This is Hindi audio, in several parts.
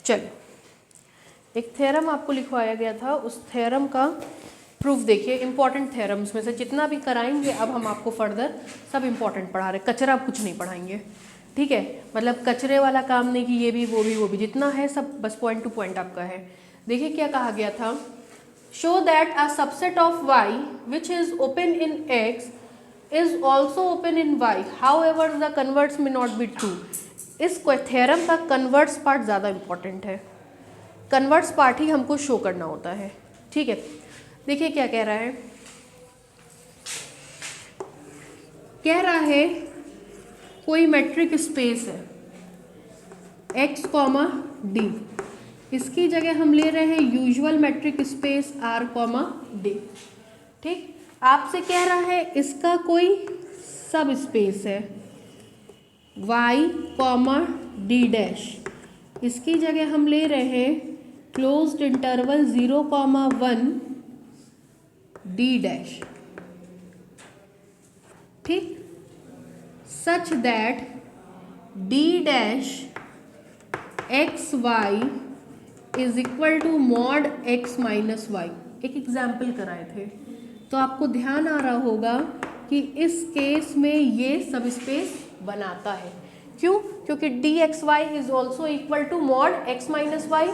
चलो, एक थ्योरम आपको लिखवाया गया था, उस थ्योरम का प्रूफ देखिए। इंपॉर्टेंट थ्योरम्स में से जितना भी कराएंगे अब हम आपको फर्दर सब इंपॉर्टेंट पढ़ा रहे, कचरा कुछ नहीं पढ़ाएंगे, ठीक है। मतलब कचरे वाला काम नहीं कि ये भी वो भी वो भी, जितना है सब बस पॉइंट टू पॉइंट आपका है। देखिए क्या कहा गया था, show that a subset of Y which is open in X is also open in Y, however the converse may not be true. इस थ्योरम का कन्वर्ट्स पार्ट ज़्यादा इंपॉर्टेंट है, कन्वर्ट्स पार्ट ही हमको शो करना होता है, ठीक है। देखिए क्या कह रहा है, कह रहा है कोई मैट्रिक स्पेस है x कॉमा डी, इसकी जगह हम ले रहे हैं usual matric space r comma D, ठीक। आपसे कह रहा है इसका कोई सब स्पेस है y कॉमा डी डैश, इसकी जगह हम ले रहे हैं क्लोज्ड इंटरवल 0,1 डी डैश, ठीक। Such that D dash X Y is equal to mod X minus Y. एक एग्जाम्पल कराए थे तो आपको ध्यान आ रहा होगा कि इस केस में ये सब स्पेस बनाता है। क्यों? क्योंकि D X Y is also equal to mod X minus Y,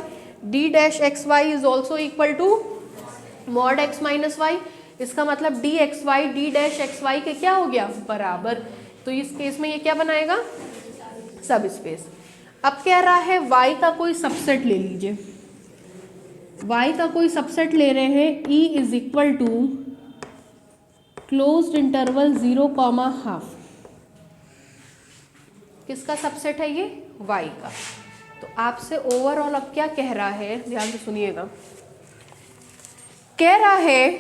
D dash X Y is also equal to mod X minus Y. इसका मतलब D X Y D dash X Y के क्या हो गया, बराबर। तो इस केस में ये क्या बनाएगा, सब स्पेस। अब कह रहा है y का कोई सबसेट ले लीजिए, y का कोई सबसेट ले रहे हैं, e is equal to closed interval 0,5। किसका सबसेट है ये, y का। तो आपसे ओवरऑल अब क्या कह रहा है, ध्यान से सुनिएगा। कह रहा है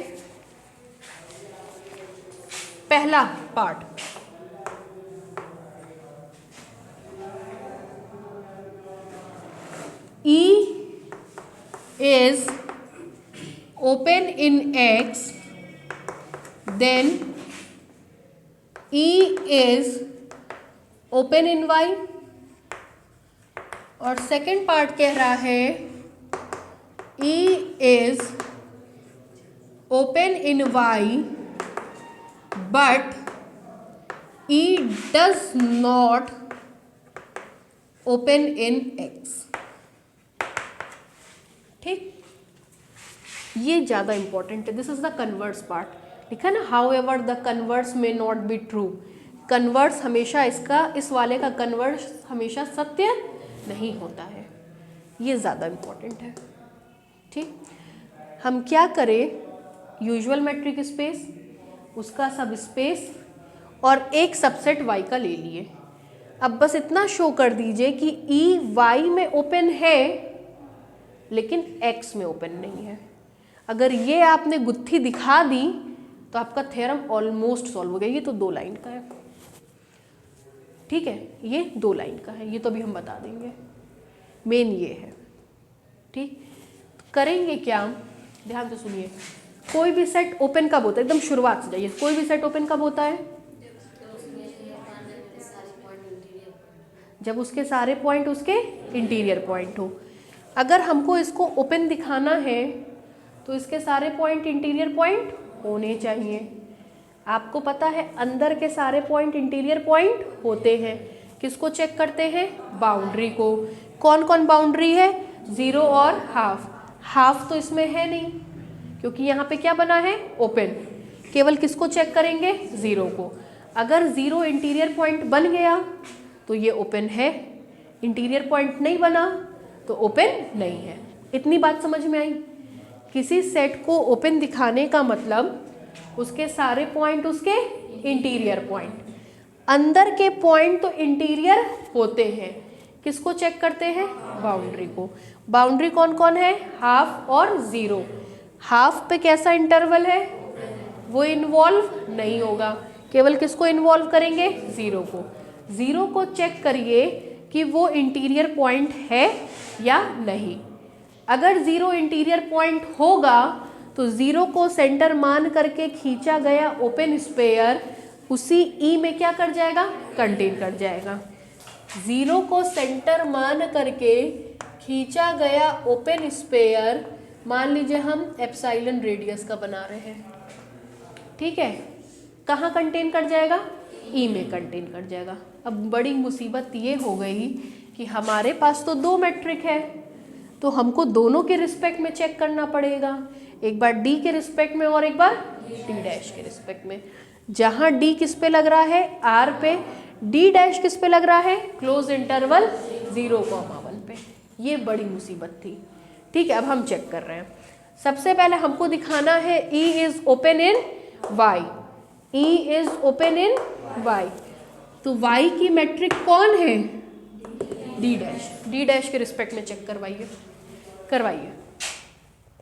पहला part, E is open in X, then E is open in Y। और सेकेंड पार्ट कह रहा है E is open in Y but E does not open in X, ठीक। ये ज़्यादा इंपॉर्टेंट है, this is the converse part. लिखा ना, हाउ एवर द कन्वर्स में नॉट बी ट्रू। कन्वर्स हमेशा इसका, इस वाले का कन्वर्स हमेशा सत्य नहीं होता है, ये ज़्यादा इंपॉर्टेंट है, ठीक। हम क्या करें, यूजुअल मैट्रिक स्पेस, उसका सब स्पेस और एक सबसेट y का ले लिए। अब बस इतना शो कर दीजिए कि E y में ओपन है लेकिन x में ओपन नहीं है। अगर ये आपने गुत्थी दिखा दी तो आपका थ्योरम ऑलमोस्ट सॉल्व हो गया। ये तो 2 लाइन का है, ठीक है, ये 2 लाइन का है, ये तो अभी हम बता देंगे, मेन ये है, ठीक। करेंगे क्या, ध्यान से सुनिए। कोई भी सेट ओपन कब होता है, एकदम शुरुआत से जाइए, कोई भी सेट ओपन कब होता है, जब उसके सारे पॉइंट उसके इंटीरियर पॉइंट हो। अगर हमको इसको ओपन दिखाना है तो इसके सारे पॉइंट इंटीरियर पॉइंट होने चाहिए। आपको पता है अंदर के सारे पॉइंट इंटीरियर पॉइंट होते हैं। किसको चेक करते हैं, बाउंड्री को। कौन कौन बाउंड्री है, 0 और हाफ। हाफ तो इसमें है नहीं क्योंकि यहाँ पे क्या बना है, ओपन। केवल किसको चेक करेंगे, 0 को। अगर 0 इंटीरियर पॉइंट बन गया तो ये ओपन है, इंटीरियर पॉइंट नहीं बना तो ओपन नहीं है। इतनी बात समझ में आई। किसी सेट को ओपन दिखाने का मतलब उसके सारे पॉइंट उसके इंटीरियर पॉइंट, अंदर के पॉइंट तो इंटीरियर होते हैं। किसको चेक करते हैं, बाउंड्री को। बाउंड्री कौन कौन है, हाफ और 0। हाफ पे कैसा इंटरवल है, वो इन्वॉल्व नहीं होगा, केवल किसको इन्वॉल्व करेंगे, 0 को। 0 को चेक करिए कि वो इंटीरियर पॉइंट है या नहीं। अगर 0 इंटीरियर पॉइंट होगा तो 0 को सेंटर मान करके खींचा गया ओपन स्पेयर उसी ई में क्या कर जाएगा, कंटेन कर जाएगा। 0 को सेंटर मान करके खींचा गया ओपन स्फीयर, मान लीजिए हम एप्सिलॉन रेडियस का बना रहे हैं, ठीक है, कहाँ कंटेन कर जाएगा, ई में कंटेन कर जाएगा। अब बड़ी मुसीबत ये हो गई कि हमारे पास तो दो मैट्रिक है, तो हमको दोनों के रिस्पेक्ट में चेक करना पड़ेगा, एक बार डी के रिस्पेक्ट में और एक बार डी डैश के रिस्पेक्ट में। जहाँ डी किस पे लग रहा है, आर पे, डी डैश किस पे लग रहा है, क्लोज इंटरवल 0,1 पे। ये बड़ी मुसीबत थी, ठीक है। अब हम चेक कर रहे हैं। सबसे पहले हमको दिखाना है E is open in Y, E is open in Y, तो Y की मैट्रिक कौन है, डी डैश। डी डैश के रिस्पेक्ट में चेक करवाइए,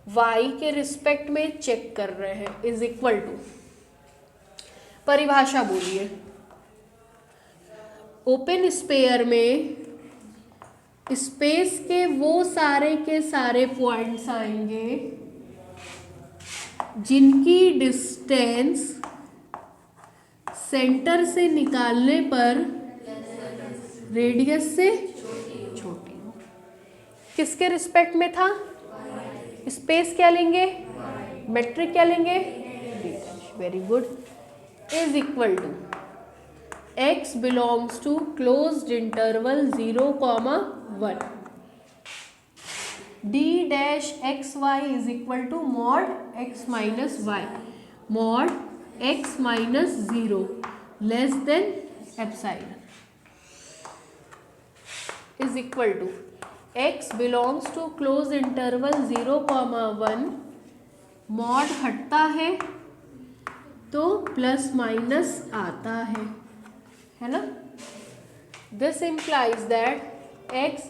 Y के रिस्पेक्ट में चेक कर रहे हैं, इज इक्वल टू, परिभाषा बोलिए, ओपन स्फीयर में स्पेस के वो सारे के सारे पॉइंट्स आएंगे जिनकी डिस्टेंस सेंटर से निकालने पर रेडियस से छोटी हो। किसके रिस्पेक्ट में था, स्पेस क्या लेंगे, मैट्रिक क्या लेंगे, D dash, very good, is equal to x belongs to closed interval 0,1, d dash xy is equal to mod x minus y, mod x minus 0 less than epsilon is equal to x belongs to closed interval 0,1, mod हटता है तो प्लस माइनस आता है ना। This implies that x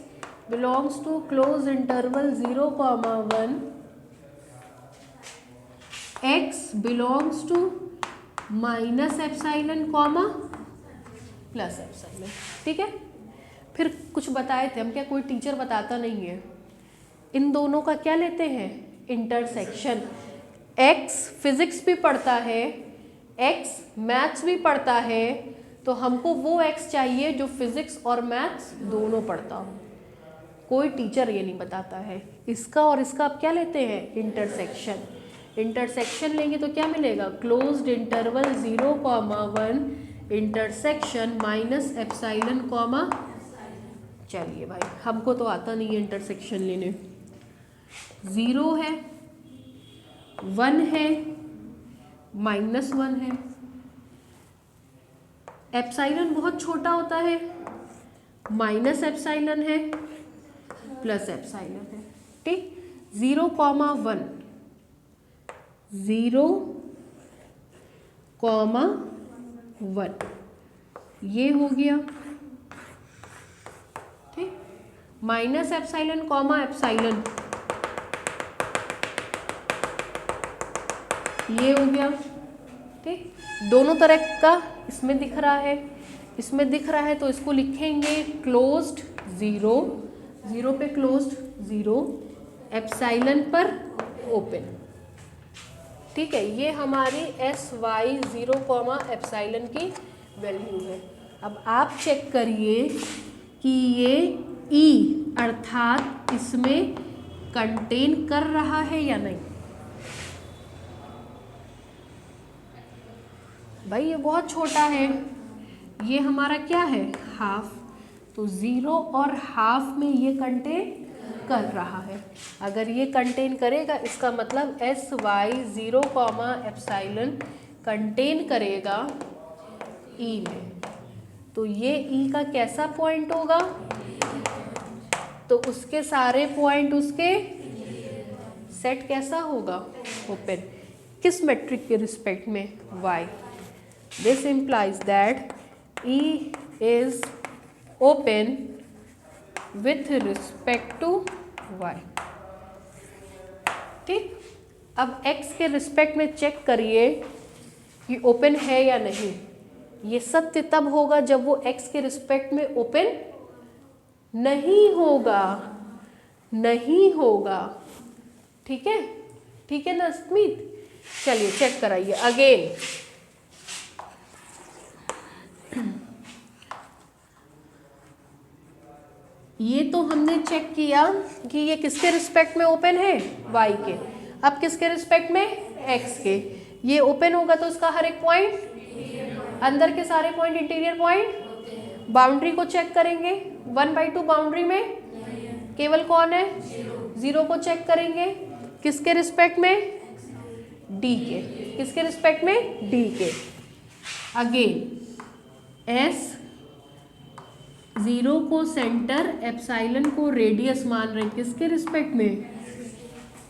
belongs to closed interval 0,1, x belongs to minus epsilon comma plus epsilon, ठीक है। फिर कुछ बताए थे हम, क्या कोई टीचर बताता नहीं है, इन दोनों का क्या लेते हैं, इंटरसेक्शन। x फिजिक्स भी पढ़ता है, x मैथ्स भी पढ़ता है, तो हमको वो x चाहिए जो फिजिक्स और मैथ्स दोनों पढ़ता हो। कोई टीचर ये नहीं बताता है। इसका और इसका आप क्या लेते हैं, इंटरसेक्शन। इंटरसेक्शन लेंगे तो क्या मिलेगा, closed interval 0,1 intersection minus epsilon comma, चलिए भाई हमको तो आता नहीं है इंटरसेक्शन लेने। 0 है, 1 है, -1 है, एप्सिलॉन बहुत छोटा होता है, माइनस एप्सिलॉन है, प्लस एप्सिलॉन है, ठीक। 0,1, 0,1 ये हो गया, ठीक। माइनस एप्सिलॉन कॉमा एप्सिलॉन ये हो गया, ठीक। दोनों तरह का इसमें दिख रहा है, इसमें दिख रहा है, तो इसको लिखेंगे क्लोज्ड 0, 0 पे क्लोज्ड 0, एप्सिलॉन पर ओपन, ठीक है। ये हमारी SY0 कॉमा एप्सिलॉन की वैल्यू है। अब आप चेक करिए कि ये E अर्थात इसमें कंटेन कर रहा है या नहीं। भाई ये बहुत छोटा है, ये हमारा क्या है, हाफ, तो 0 और हाफ में ये कंटेन कर रहा है। अगर ये कंटेन करेगा इसका मतलब SY0 कॉमा एप्सिलॉन कंटेन करेगा E में, तो ये E का कैसा पॉइंट होगा, तो उसके सारे पॉइंट उसके सेट कैसा होगा, ओपन। किस मैट्रिक के रिस्पेक्ट में, Y। This implies that E is open with respect to Y, ठीक। अब X के रिस्पेक्ट में चेक करिए कि ओपन है या नहीं। ये सत्य तब होगा जब वो X के रिस्पेक्ट में ओपन नहीं होगा, नहीं होगा, ठीक है, ठीक है ना स्मित। चलिए चेक कराइए अगेन। ये तो हमने चेक किया कि ये किसके रिस्पेक्ट में ओपन है, y के। अब किसके रिस्पेक्ट में, x के। ये ओपन होगा तो उसका हर एक पॉइंट, अंदर के सारे पॉइंट इंटीरियर पॉइंट। बाउंड्री को चेक करेंगे, 1/2 बाउंड्री में केवल कौन है, 0 को चेक करेंगे किसके रिस्पेक्ट में, d के। किसके रिस्पेक्ट में, d के। अगेन s 0 को सेंटर, एप्सिलॉन को रेडियस मान रहे हैं, किसके रिस्पेक्ट में।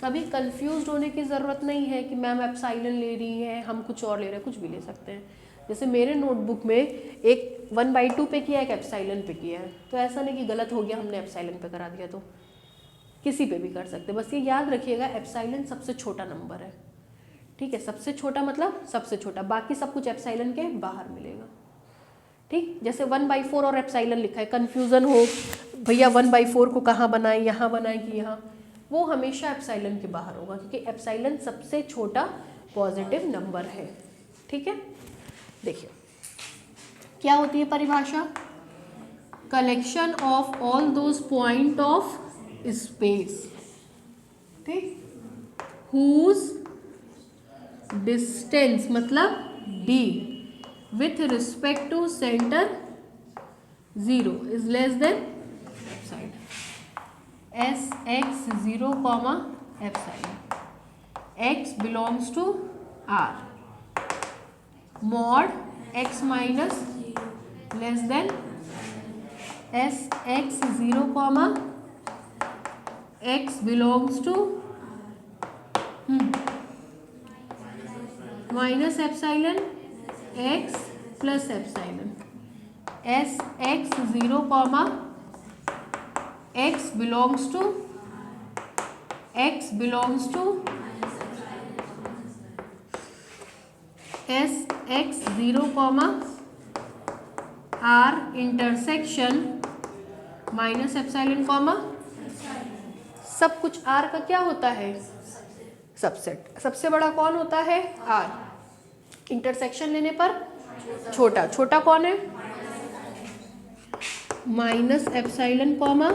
कभी कंफ्यूज होने की ज़रूरत नहीं है कि मैम एप्सिलॉन ले रही है, हम कुछ और ले रहे हैं, कुछ भी ले सकते हैं। जैसे मेरे नोटबुक में एक 1/2 पे किया है, एक एप्सिलॉन पे किया है, तो ऐसा नहीं कि गलत हो गया हमने एप्सिलॉन पे करा दिया, तो किसी पे भी कर सकते हैं। बस ये याद रखिएगा एप्सिलॉन सबसे छोटा नंबर है, ठीक है। सबसे छोटा मतलब सबसे छोटा, बाकी सब कुछ एप्सिलॉन के बाहर मिलेगा, ठीक। जैसे 1/4 और एप्सिलॉन लिखा है, कन्फ्यूज़न हो भैया 1/4 को कहाँ बनाए, यहाँ बनाए कि यहाँ, वो हमेशा एप्सिलॉन के बाहर होगा, क्योंकि एप्सिलॉन सबसे छोटा पॉजिटिव नंबर है, ठीक है। देखिए क्या होती है परिभाषा, collection of all those point of space, ठीक, हुज डिस्टेंस मतलब d with respect to center 0 is less than epsilon, sx 0 comma epsilon, x belongs to R, mod x minus less than sx 0 comma x belongs to minus epsilon x plus epsilon, s x 0 comma x belongs to s x 0 comma r intersection minus epsilon comma, सब कुछ r का क्या होता है, सबसेट। सबसे बड़ा कौन होता है, r। इंटरसेक्शन लेने पर छोटा, छोटा कौन है, minus epsilon comma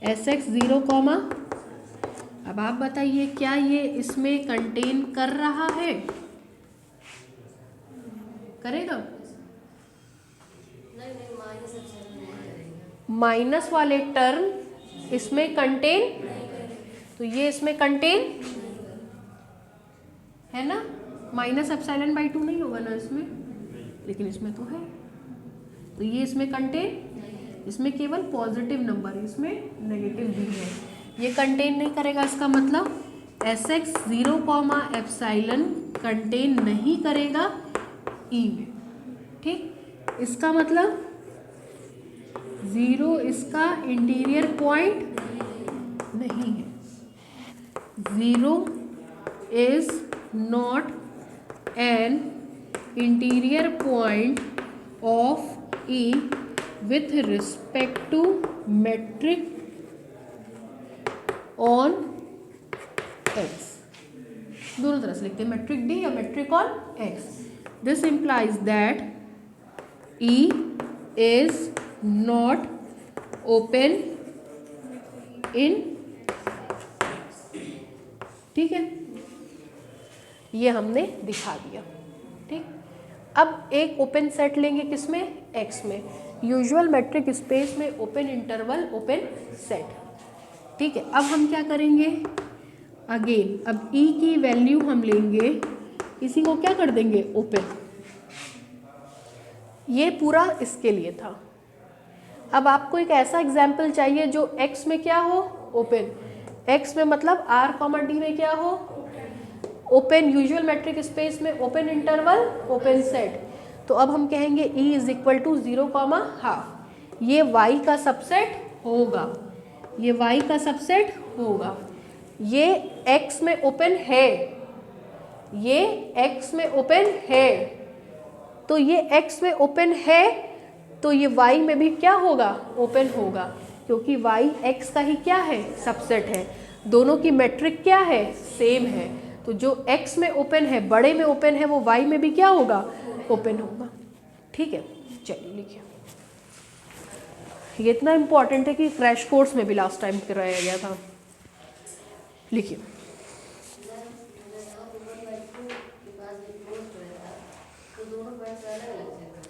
sx 0 comma. अब आप बताइए क्या ये इसमें कंटेन कर रहा है, करेगा, माइनस वाले टर्म इसमें कंटेन, तो ये इसमें कंटेन है ना, माइनस एप्सिलॉन/2 नहीं होगा ना इसमें, लेकिन इसमें तो है, तो ये इसमें कंटेन, इसमें केवल पॉजिटिव नंबर है, इसमें नेगेटिव भी है, ये कंटेन नहीं करेगा। इसका मतलब sx 0 कॉमा एप्सिलॉन कंटेन नहीं करेगा E में, ठीक। इसका मतलब 0 इसका इंटीरियर पॉइंट नहीं है, 0 is not an interior point of E with respect to metric on x। दोनों तरह से लिखते हैं, मेट्रिक D या metric on x। This implies that E is not open in, ठीक है, ये हमने दिखा दिया, ठीक। अब एक ओपन सेट लेंगे किसमें, x में, यूजुअल मेट्रिक स्पेस में ओपन इंटरवल ओपन सेट, ठीक है। अब हम क्या करेंगे, अगेन अब E की वैल्यू हम लेंगे, इसी को क्या कर देंगे ओपन, ये पूरा इसके लिए था। अब आपको एक ऐसा एग्जाम्पल चाहिए जो x में क्या हो, ओपन, x में मतलब r, d में क्या हो, ओपन, यूजुअल मेट्रिक स्पेस में ओपन इंटरवल ओपन सेट। तो अब हम कहेंगे E इज इक्वल टू 0,12, ये y का सबसेट होगा, ये y का सबसेट होगा, ये x में ओपन है, ये x में ओपन है, तो ये x में ओपन है तो ये y में भी क्या होगा, ओपन होगा, क्योंकि y x का ही क्या है, सबसेट है, दोनों की मेट्रिक क्या है, सेम है, तो जो x में ओपन है, बड़े में ओपन है, वो y में भी क्या होगा, ओपन होगा, ठीक है। चलिए लिखिए, ये इतना इम्पॉर्टेंट है कि क्रैश कोर्स में भी लास्ट टाइम कराया गया था। लिखिए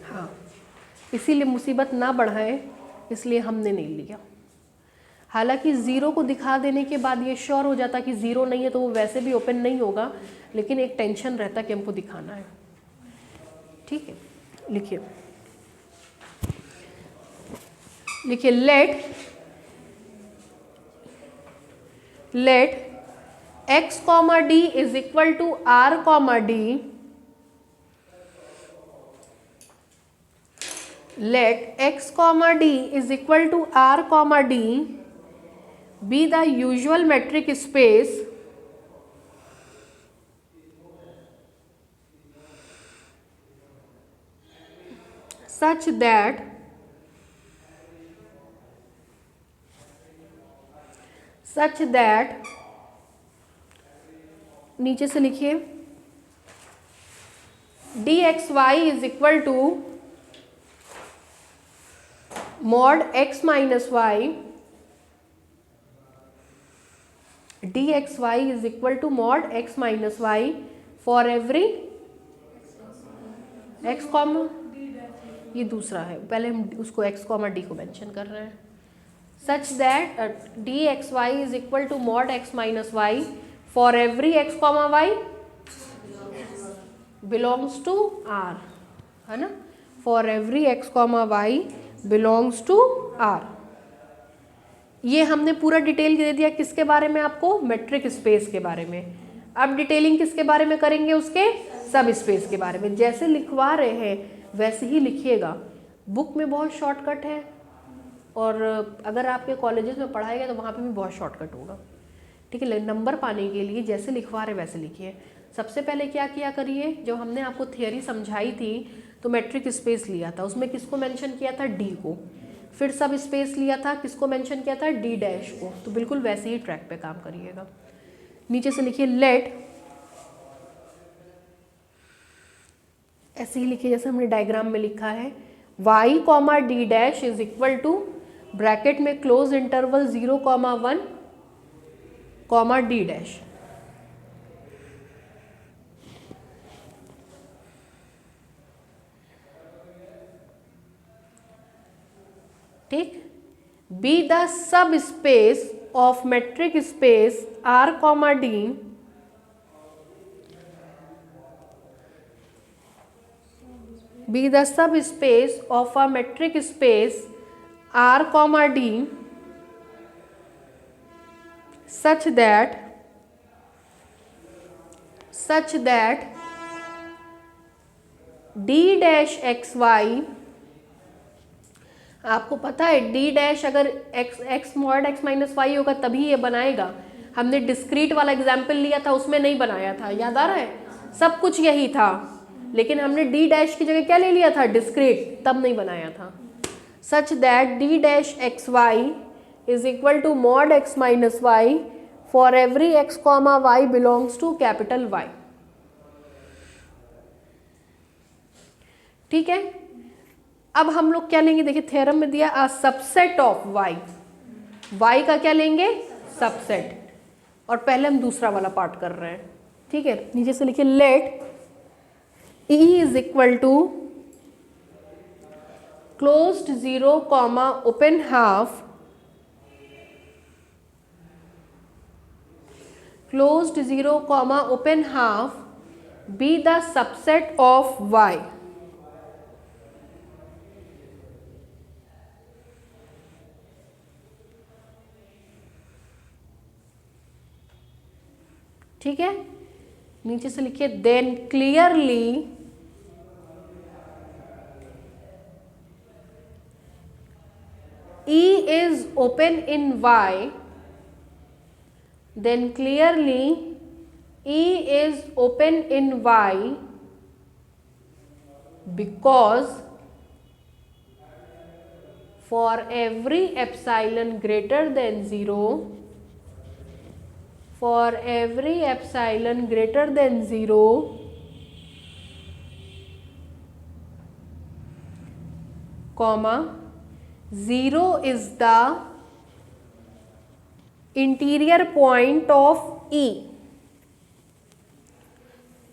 हाँ, इसीलिए मुसीबत ना बढ़ाएं, इसलिए हमने नहीं लिया। हालांकि ज़ीरो को दिखा देने के बाद ये श्योर हो जाता कि ज़ीरो नहीं है तो वो वैसे भी ओपन नहीं होगा, लेकिन एक टेंशन रहता कि हमको दिखाना है। ठीक है, लिखिए लिखिए let x, d is equal to r, d, let x, d is equal to r, d be the usual metric space such that नीचे से लिखिए dxy is equal to mod x minus y, dxy is equal to mod x minus y for every x comma, ये दूसरा है, पहले हम उसको x कॉमा d को मेंशन कर रहे हैं, such that dxy is equal to mod x minus y for every x comma y belongs to r, है ना, for every x comma y belongs to r। ये हमने पूरा डिटेल दे दिया किसके बारे में आपको, मेट्रिक स्पेस के बारे में। अब डिटेलिंग किसके बारे में करेंगे, उसके सब स्पेस के बारे में। जैसे लिखवा रहे हैं वैसे ही लिखिएगा, बुक में बहुत शॉर्टकट है और अगर आपके कॉलेजेस में पढ़ाएगा तो वहाँ पे भी बहुत शॉर्टकट होगा। ठीक है, नंबर पाने के लिए जैसे लिखवा रहे वैसे लिखिए। सबसे पहले क्या किया करिए, जब हमने आपको थियरी समझाई थी तो मैट्रिक स्पेस लिया था, उसमें किसको मेंशन किया था, डी को, फिर सब स्पेस लिया था, किसको मेंशन किया था, डी डैश को। तो बिल्कुल वैसे ही ट्रैक पे काम करिएगा। नीचे से लिखिए लेट, ऐसे ही लिखिए जैसे हमने डायग्राम में लिखा है, y comma D dash is equal to bracket में close interval 0,1 comma D dash. ठीक, be the subspace of metric space R, D, be the subspace of a metric space R, D such that d dash xy, आपको पता है d डैश अगर x mod x minus Y होगा तभी ये बनाएगा। हमने डिस्क्रीट वाला एग्जाम्पल लिया था, उसमें नहीं बनाया था, याद आ रहा है, सब कुछ यही था, लेकिन हमने d डैश की जगह क्या ले लिया था, डिस्क्रीट, तब नहीं बनाया था। Such that d dash X Y is equal to mod x minus Y for every x comma Y belongs to capital Y। ठीक है, अब हम लोग क्या लेंगे, देखिए थ्योरम में दिया अ सबसेट ऑफ y, y का क्या लेंगे, सबसेट, और पहले हम दूसरा वाला पार्ट कर रहे हैं। ठीक है, नीचे से लिखिए let E is equal to closed 0 comma open half, closed 0 comma open half be the subset of y। ठीक है, नीचे से लिखिए then clearly E is open in Y, then clearly E is open in Y because for every epsilon greater than 0, for every epsilon greater than 0, comma 0 is the interior point of E.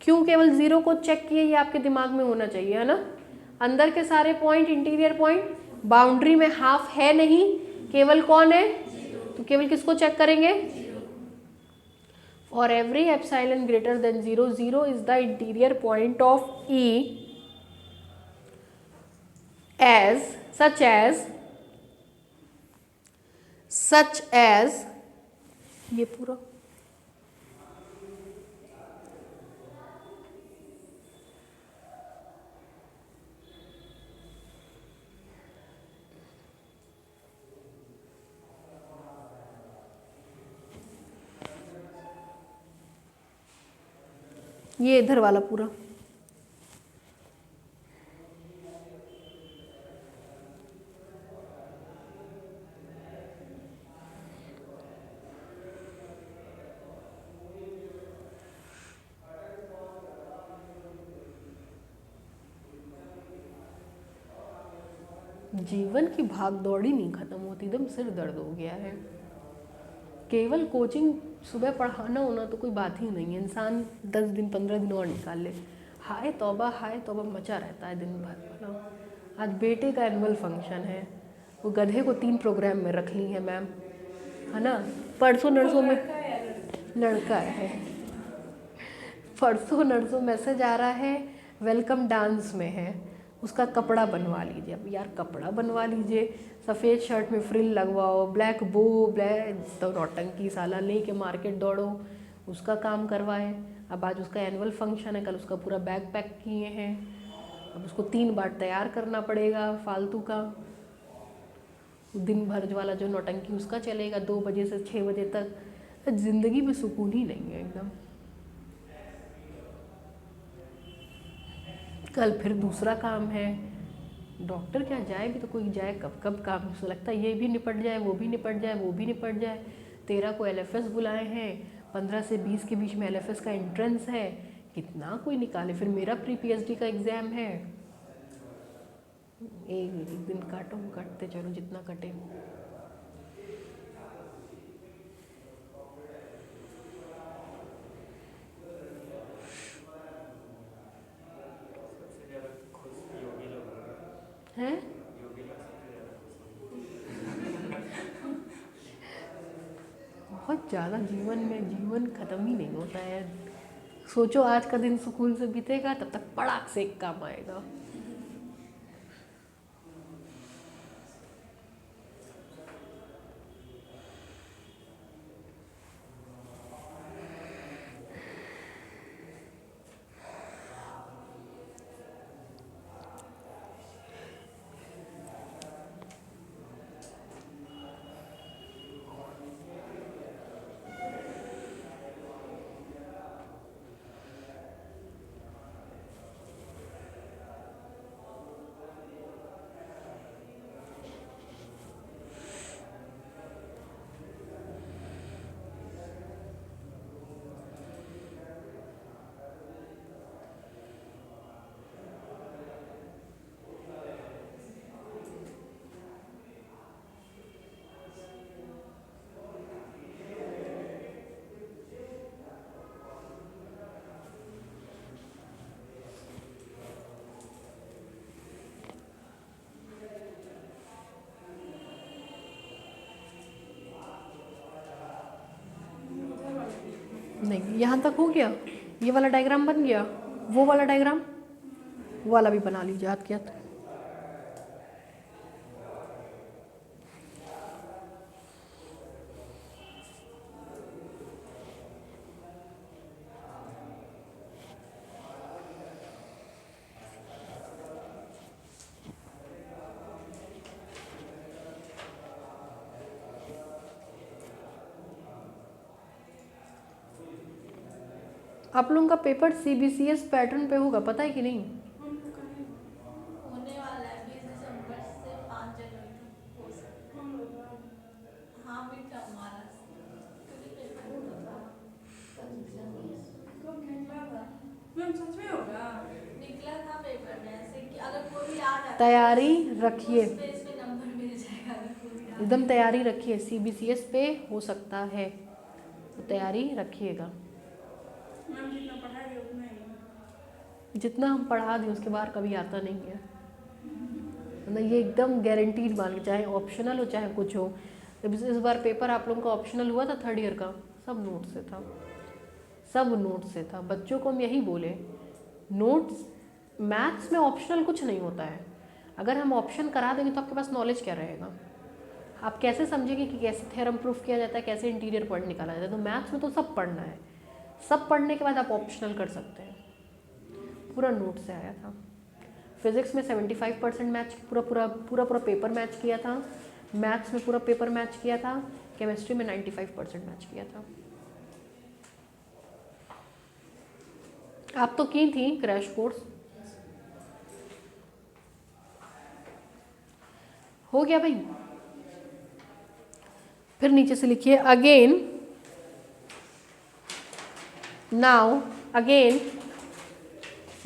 क्यों केवल 0 को चेक किए, ये आपके दिमाग में होना चाहिए, है ना। अंदर के सारे पॉइंट इंटीरियर पॉइंट, बाउंड्री में हाफ है नहीं, केवल कौन है, तो केवल किसको चेक करेंगे, for every epsilon greater than 0, 0 is the interior point of E as such as ये पूरा ये इधर वाला पूरा, जीवन की भाग दौड़ ही नहीं खत्म होती, एकदम सिर दर्द हो गया है। केवल कोचिंग सुबह पढ़ाना होना तो कोई बात ही नहीं है, इंसान 10 दिन 15 दिन और निकाल ले। हाय तौबा मचा रहता है दिन भर। मतलब आज बेटे का एनुअल फंक्शन है, वो गधे को 3 प्रोग्राम में रख ली है मैम, है ना। परसों नरसों में लड़का है, परसों नरसों मैसेज आ रहा है वेलकम डांस में है, उसका कपड़ा बनवा लीजिए। अब यार कपड़ा बनवा लीजिए, सफ़ेद शर्ट में फ्रिल लगवाओ, ब्लैक बो, ब्लैक तो नौटंकी साला लेके मार्केट दौड़ो, उसका काम करवाए। अब आज उसका एनुअल फंक्शन है, कल उसका पूरा बैग पैक किए हैं, अब उसको 3 बार तैयार करना पड़ेगा फालतू का। दिन भर वाला जो नौटंकी उसका चलेगा 2 बजे से 6 बजे तक। ज़िंदगी में सुकून ही नहीं है एकदम। कल फिर दूसरा काम है, डॉक्टर क्या जाए भी तो कोई जाए कब कब, काम से लगता है ये भी निपट जाए, वो भी निपट जाए, वो भी निपट जाए। 13 को LFS बुलाए हैं, 15 से 20 के बीच में LFS का एंट्रेंस है, कितना कोई निकाले। फिर मेरा प्री PhD का एग्ज़ाम है, एक दिन काटो, कटते चलो जितना कटे। हैं बहुत ज़्यादा जीवन ख़त्म ही नहीं होता है। सोचो आज का दिन सुकून से बीतेगा, तब तक पड़ाक से एक काम आएगा। नहीं, यहाँ तक हो गया, ये वाला डायग्राम बन गया, वो वाला डायग्राम वो वाला भी बना लीजिए हाथ के हाथ। आप लोगों का पेपर CBCS पैटर्न पे होगा, पता है कि नहीं? होने वाला है 20 दिसंबर से 5 जनवरी तक हो सकता है। हाँ मिड टर्म वाला क्योंकि पेपर निकला था पेपर में, ऐसे कि अगर कोई भी आ जाता है तैयारी रखिए। उस पे नंबर मिल जाए। एकदम तैयारी रखिए, CBCS पे हो सकता है तो तैयारी रखिएगा। मैम जितना पढ़ा रही उतना ही, जितना हम पढ़ा दें उसके बाहर कभी आता नहीं है, मतलब ये एकदम गारंटीड मान के, चाहे ऑप्शनल हो चाहे कुछ हो। इस बार पेपर आप लोगों का ऑप्शनल हुआ था 3rd ईयर का, सब नोट से था, सब नोट से था। बच्चों को हम यही बोले, नोट्स मैथ्स में ऑप्शनल कुछ नहीं होता है। अगर हम ऑप्शन करा देंगे तो आपके पास नॉलेज क्या रहेगा, आप कैसे समझेंगे कि कैसे थ्योरम प्रूफ किया जाता है, कैसे इंटीरियर पॉइंट निकाला जाता है। तो मैथ्स में तो सब पढ़ना है, सब पढ़ने के बाद आप ऑप्शनल कर सकते हैं। पूरा नोट से आया था। फिजिक्स में 75% मैच, पूरा पेपर मैच किया था। मैथ्स में पूरा पेपर मैच किया था। केमिस्ट्री में 95% मैच किया था। आप तो की थी क्रैश कोर्स, हो गया भाई। फिर नीचे से लिखिए again, now again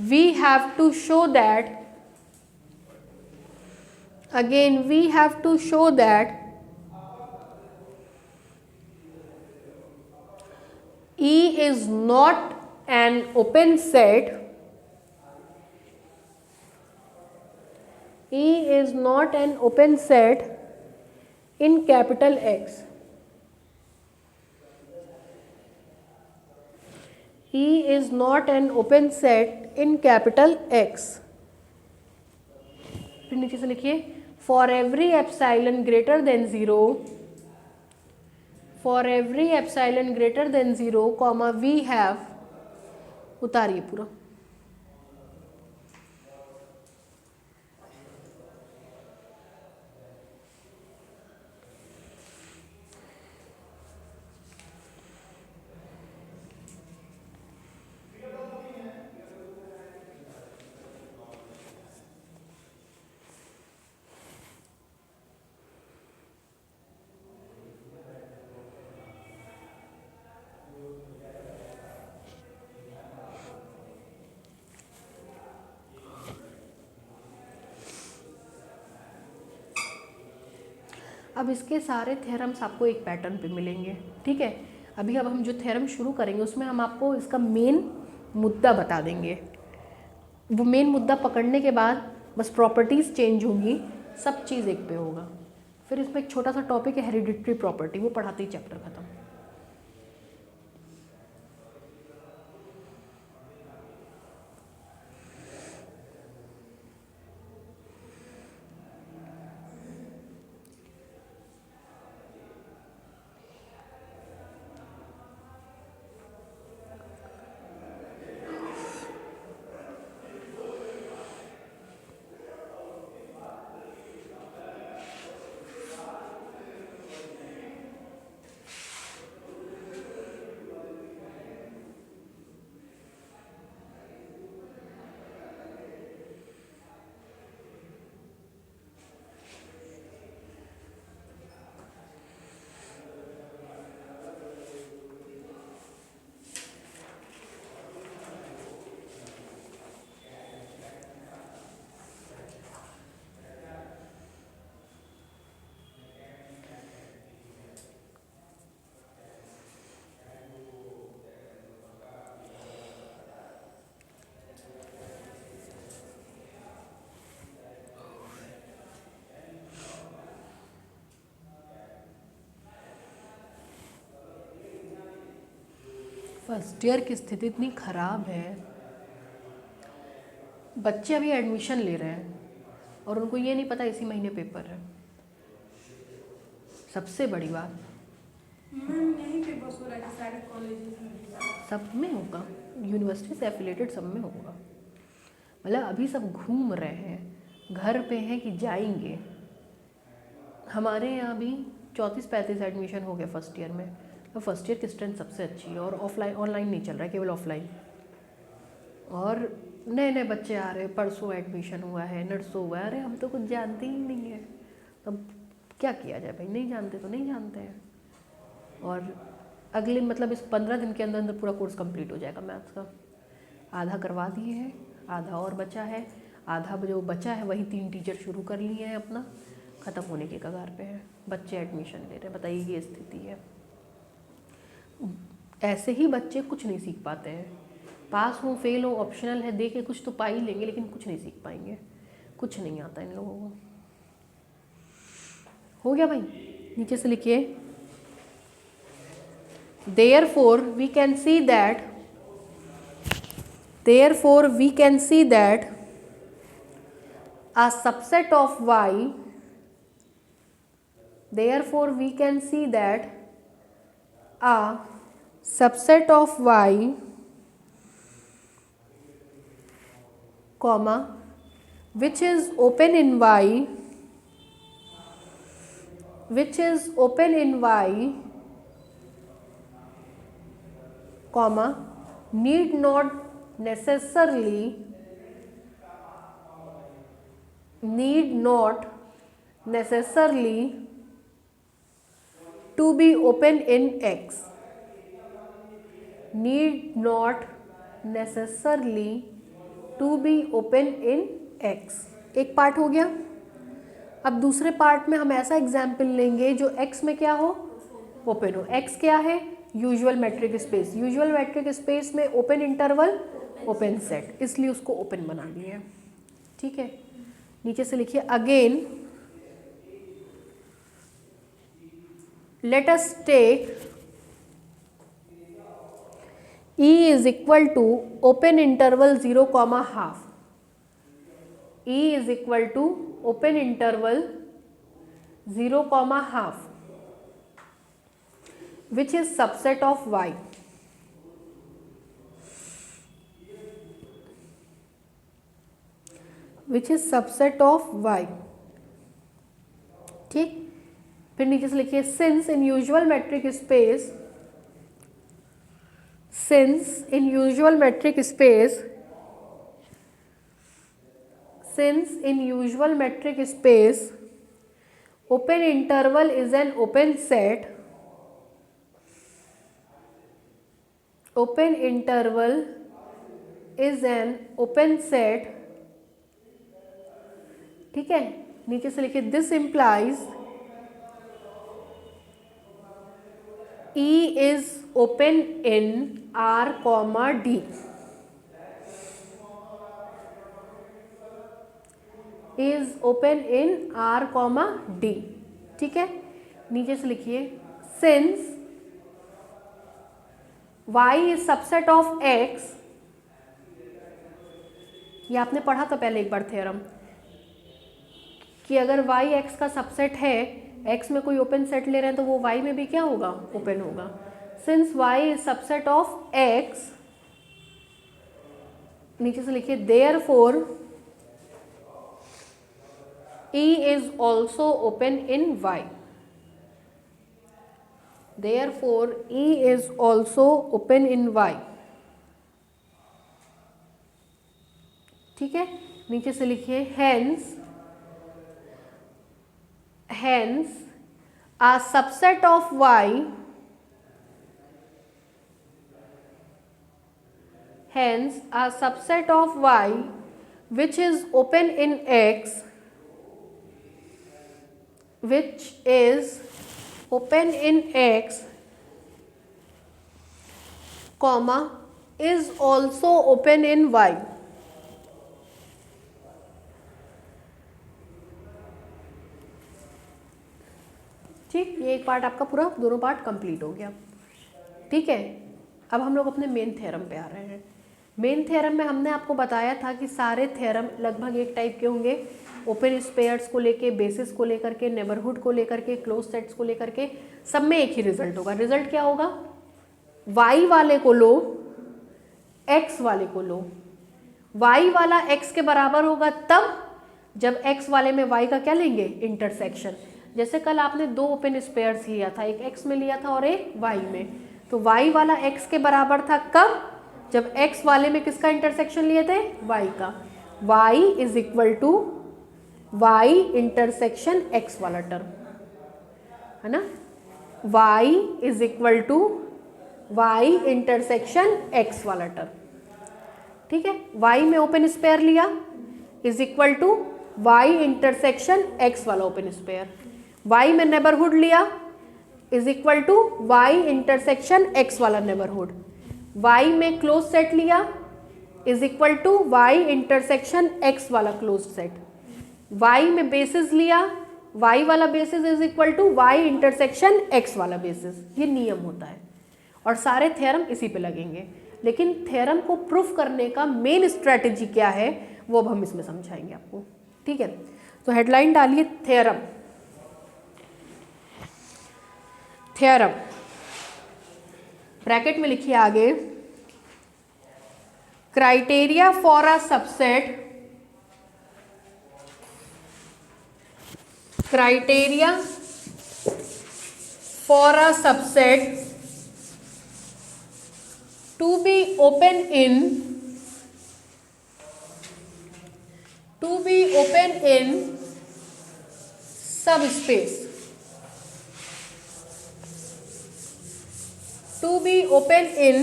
we have to show that, again we have to show that E is not an open set, E is not an open set in capital X. E is not an open set in capital X. फिर नीचे से लिखिए for every epsilon greater than 0, for every epsilon greater than 0, comma we have, उतारिए पूरा। अब इसके सारे थ्योरम्स आपको एक पैटर्न पे मिलेंगे, ठीक है। अभी अब हम जो थ्योरम शुरू करेंगे उसमें हम आपको इसका मेन मुद्दा बता देंगे। वो मेन मुद्दा पकड़ने के बाद बस प्रॉपर्टीज़ चेंज होंगी, सब चीज़ एक पे होगा। फिर इसमें एक छोटा सा टॉपिक है हेरिडिटरी प्रॉपर्टी, वो पढ़ाते ही चैप्टर खत्म। फर्स्ट ईयर की स्थिति इतनी ख़राब है, बच्चे अभी एडमिशन ले रहे हैं और उनको ये नहीं पता इसी महीने पेपर है। सबसे बड़ी बात, मैम यहीं पे बस हो रहा है सारे कॉलेजेस में, सब में होगा, यूनिवर्सिटी से एफिलेटेड सब में होगा। मतलब अभी सब घूम रहे हैं, घर पे हैं कि जाएंगे। हमारे यहाँ भी 34-35 एडमिशन हो गए फर्स्ट ईयर में। तो फर्स्ट ईयर की स्ट्रेंथ सबसे अच्छी है और ऑफलाइन ऑनलाइन नहीं चल रहा है, केवल ऑफलाइन। और नए नए बच्चे आ रहे हैं, परसों एडमिशन हुआ है, नरसों हुआ है। अरे हम तो कुछ जानते ही नहीं है, तब क्या किया जाए भाई, नहीं जानते तो नहीं जानते हैं। और अगले मतलब इस 15 दिन के अंदर अंदर पूरा कोर्स कंप्लीट हो जाएगा मैथ्स का। आधा करवा दिए हैं, आधा और बचा है, आधा जो बचा है वही 3 टीचर शुरू कर लिए हैं, अपना ख़त्म होने के कगार पे है। बच्चे एडमिशन ले रहे हैं। बताइए ये स्थिति है। ऐसे ही बच्चे कुछ नहीं सीख पाते हैं। पास हो फेल हो ऑप्शनल है, दे के कुछ तो पा ही लेंगे लेकिन कुछ नहीं सीख पाएंगे, कुछ नहीं आता इन लोगों को। हो गया भाई, नीचे से लिखिए। Therefore we can see that a subset of y, therefore we can see that a subset of y comma which is open in y comma need not necessarily to be open in x, need not necessarily to be open in x। एक पार्ट हो गया। अब दूसरे पार्ट में हम ऐसा एग्जाम्पल लेंगे जो x में क्या हो, ओपन हो। x क्या है, usual matric space. Usual matric space में ओपन इंटरवल ओपन सेट, इसलिए उसको ओपन बना दिए हैं। ठीक है, नीचे से लिखिए again let us take E is equal to open interval 0, half। E is equal to open interval 0, half which is subset of y। which is subset of y। ठीक, फिर नीचे से लिखिए since in usual metric space open interval is an open set, open interval is an open set। ठीक है, नीचे से लिखिए this implies E is open in R, D। is open in R, D। ठीक है, नीचे से लिखिए since y is subset of x, ये आपने पढ़ा था पहले एक बार थ्योरम कि अगर y x का सबसेट है, x में कोई ओपन सेट ले रहे हैं तो वो y में भी क्या होगा, ओपन होगा। Since y is subset of x, नीचे से लिखिए therefore E is also open in y। Therefore E is also open in y। ठीक है, नीचे से लिखिए hence a subset of y which is open in x comma is also open in y। ठीक, ये एक पार्ट आपका पूरा, दोनों पार्ट कंप्लीट हो गया। ठीक है, अब हम लोग अपने मेन थ्योरम पे आ रहे हैं। मेन थ्योरम में हमने आपको बताया था कि सारे थ्योरम लगभग एक टाइप के होंगे, ओपन स्पेयर्स को लेके, बेसिस को लेकर के, नेबरहुड को लेकर के, क्लोज सेट्स को लेकर के, सब में एक ही रिजल्ट होगा। रिजल्ट क्या होगा, y वाले को लो, x वाले को लो। y वाला x के बराबर होगा तब जब x वाले में y का क्या लेंगे, इंटरसेक्शन। जैसे कल आपने दो ओपन स्पेयर्स लिया था, एक x में लिया था और एक y में, तो y वाला x के बराबर था कब, जब x वाले में किसका इंटरसेक्शन लिए थे, y का। y is equal to y intersection x वाला टर्म है ना, y is equal to y intersection x वाला टर्म। ठीक है, y में ओपन स्पेयर लिया is equal to y intersection x वाला ओपन स्पेयर। y में नेबरहुड लिया is equal to y intersection x वाला नेबरहुड, y में क्लोज सेट लिया is equal to y intersection x वाला क्लोज सेट, y में बेसिस लिया y वाला basis is equal to y intersection x वाला बेसिस। ये नियम होता है और सारे थ्योरम इसी पे लगेंगे। लेकिन थ्योरम को प्रूफ करने का मेन स्ट्रेटेजी क्या है वो अब हम इसमें समझाएंगे आपको, ठीक है। तो हेडलाइन डालिए थ्योरम। थ्योरम ब्रैकेट में लिखिए आगे, criteria for a subset, criteria for a subset to be open in subspace, to be open in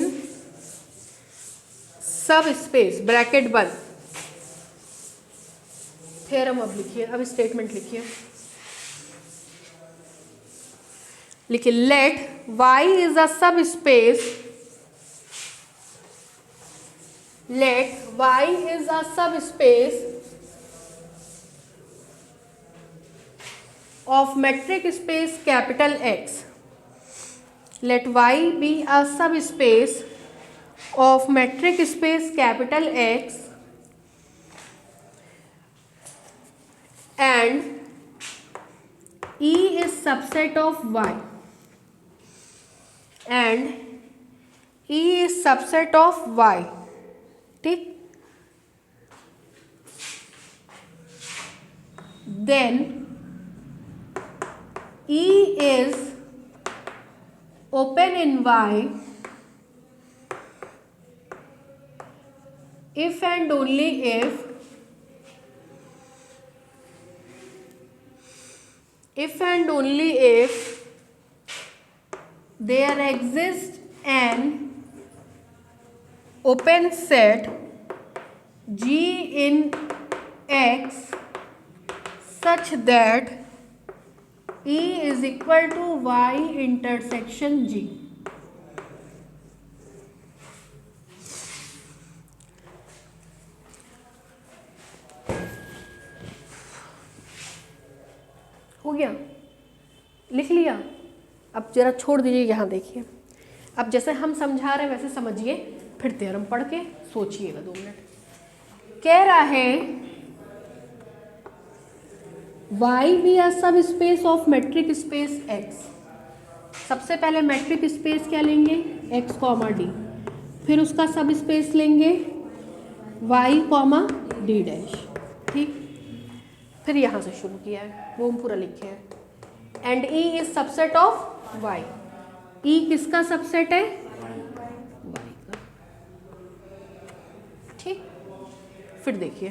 subspace bracket बंद। थ्योरम अब लिखिए, अब स्टेटमेंट लिखिए, लिखिए let y is a subspace, let y is a subspace of metric space capital X, let y be a subspace of metric space capital X and E is subset of y, and E is subset of y, ठीक। then E is open in y if and only if there exists an open set G in X such that E is equal to Y intersection G। हो गया, लिख लिया। अब जरा छोड़ दीजिए, यहाँ देखिए, अब जैसे हम समझा रहे हैं वैसे समझिए, फिर थ्योरम पढ़ के सोचिएगा 2 मिनट। कह रहा है y भी a subspace of metric space x। सबसे पहले मेट्रिक स्पेस क्या लेंगे, x कॉमा डी, फिर उसका सब स्पेस लेंगे y कॉमा डी डैश, ठीक। फिर यहाँ से शुरू किया है, वो हम पूरा लिखे हैं, and E is subset of y। E किसका सबसेट है, y का, ठीक। फिर देखिए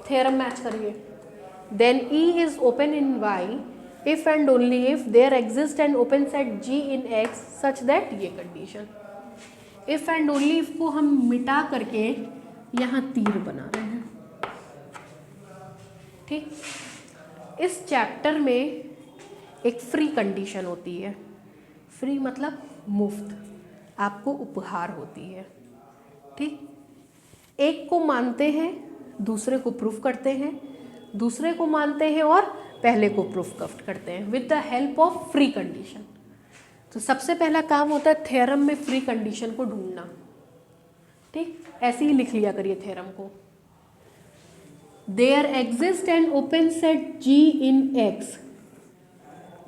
थ्योरम मैच करिए, then E is open in y if and only if there exists an open set G in X such that, ये condition. if and only if को हम मिटा करके यहाँ तीर बना रहे हैं, ठीक। इस चैप्टर में एक फ्री कंडीशन होती है, फ्री मतलब मुफ्त, आपको उपहार होती है, ठीक। एक को मानते हैं, दूसरे को प्रूफ करते हैं, दूसरे को मानते हैं और पहले को प्रूफ करते हैं with the help of free condition. तो सबसे पहला काम होता है थ्योरम में फ्री कंडीशन को ढूंढना, ठीक। ऐसे ही लिख लिया करिए थ्योरम को, there exist an open set G in X,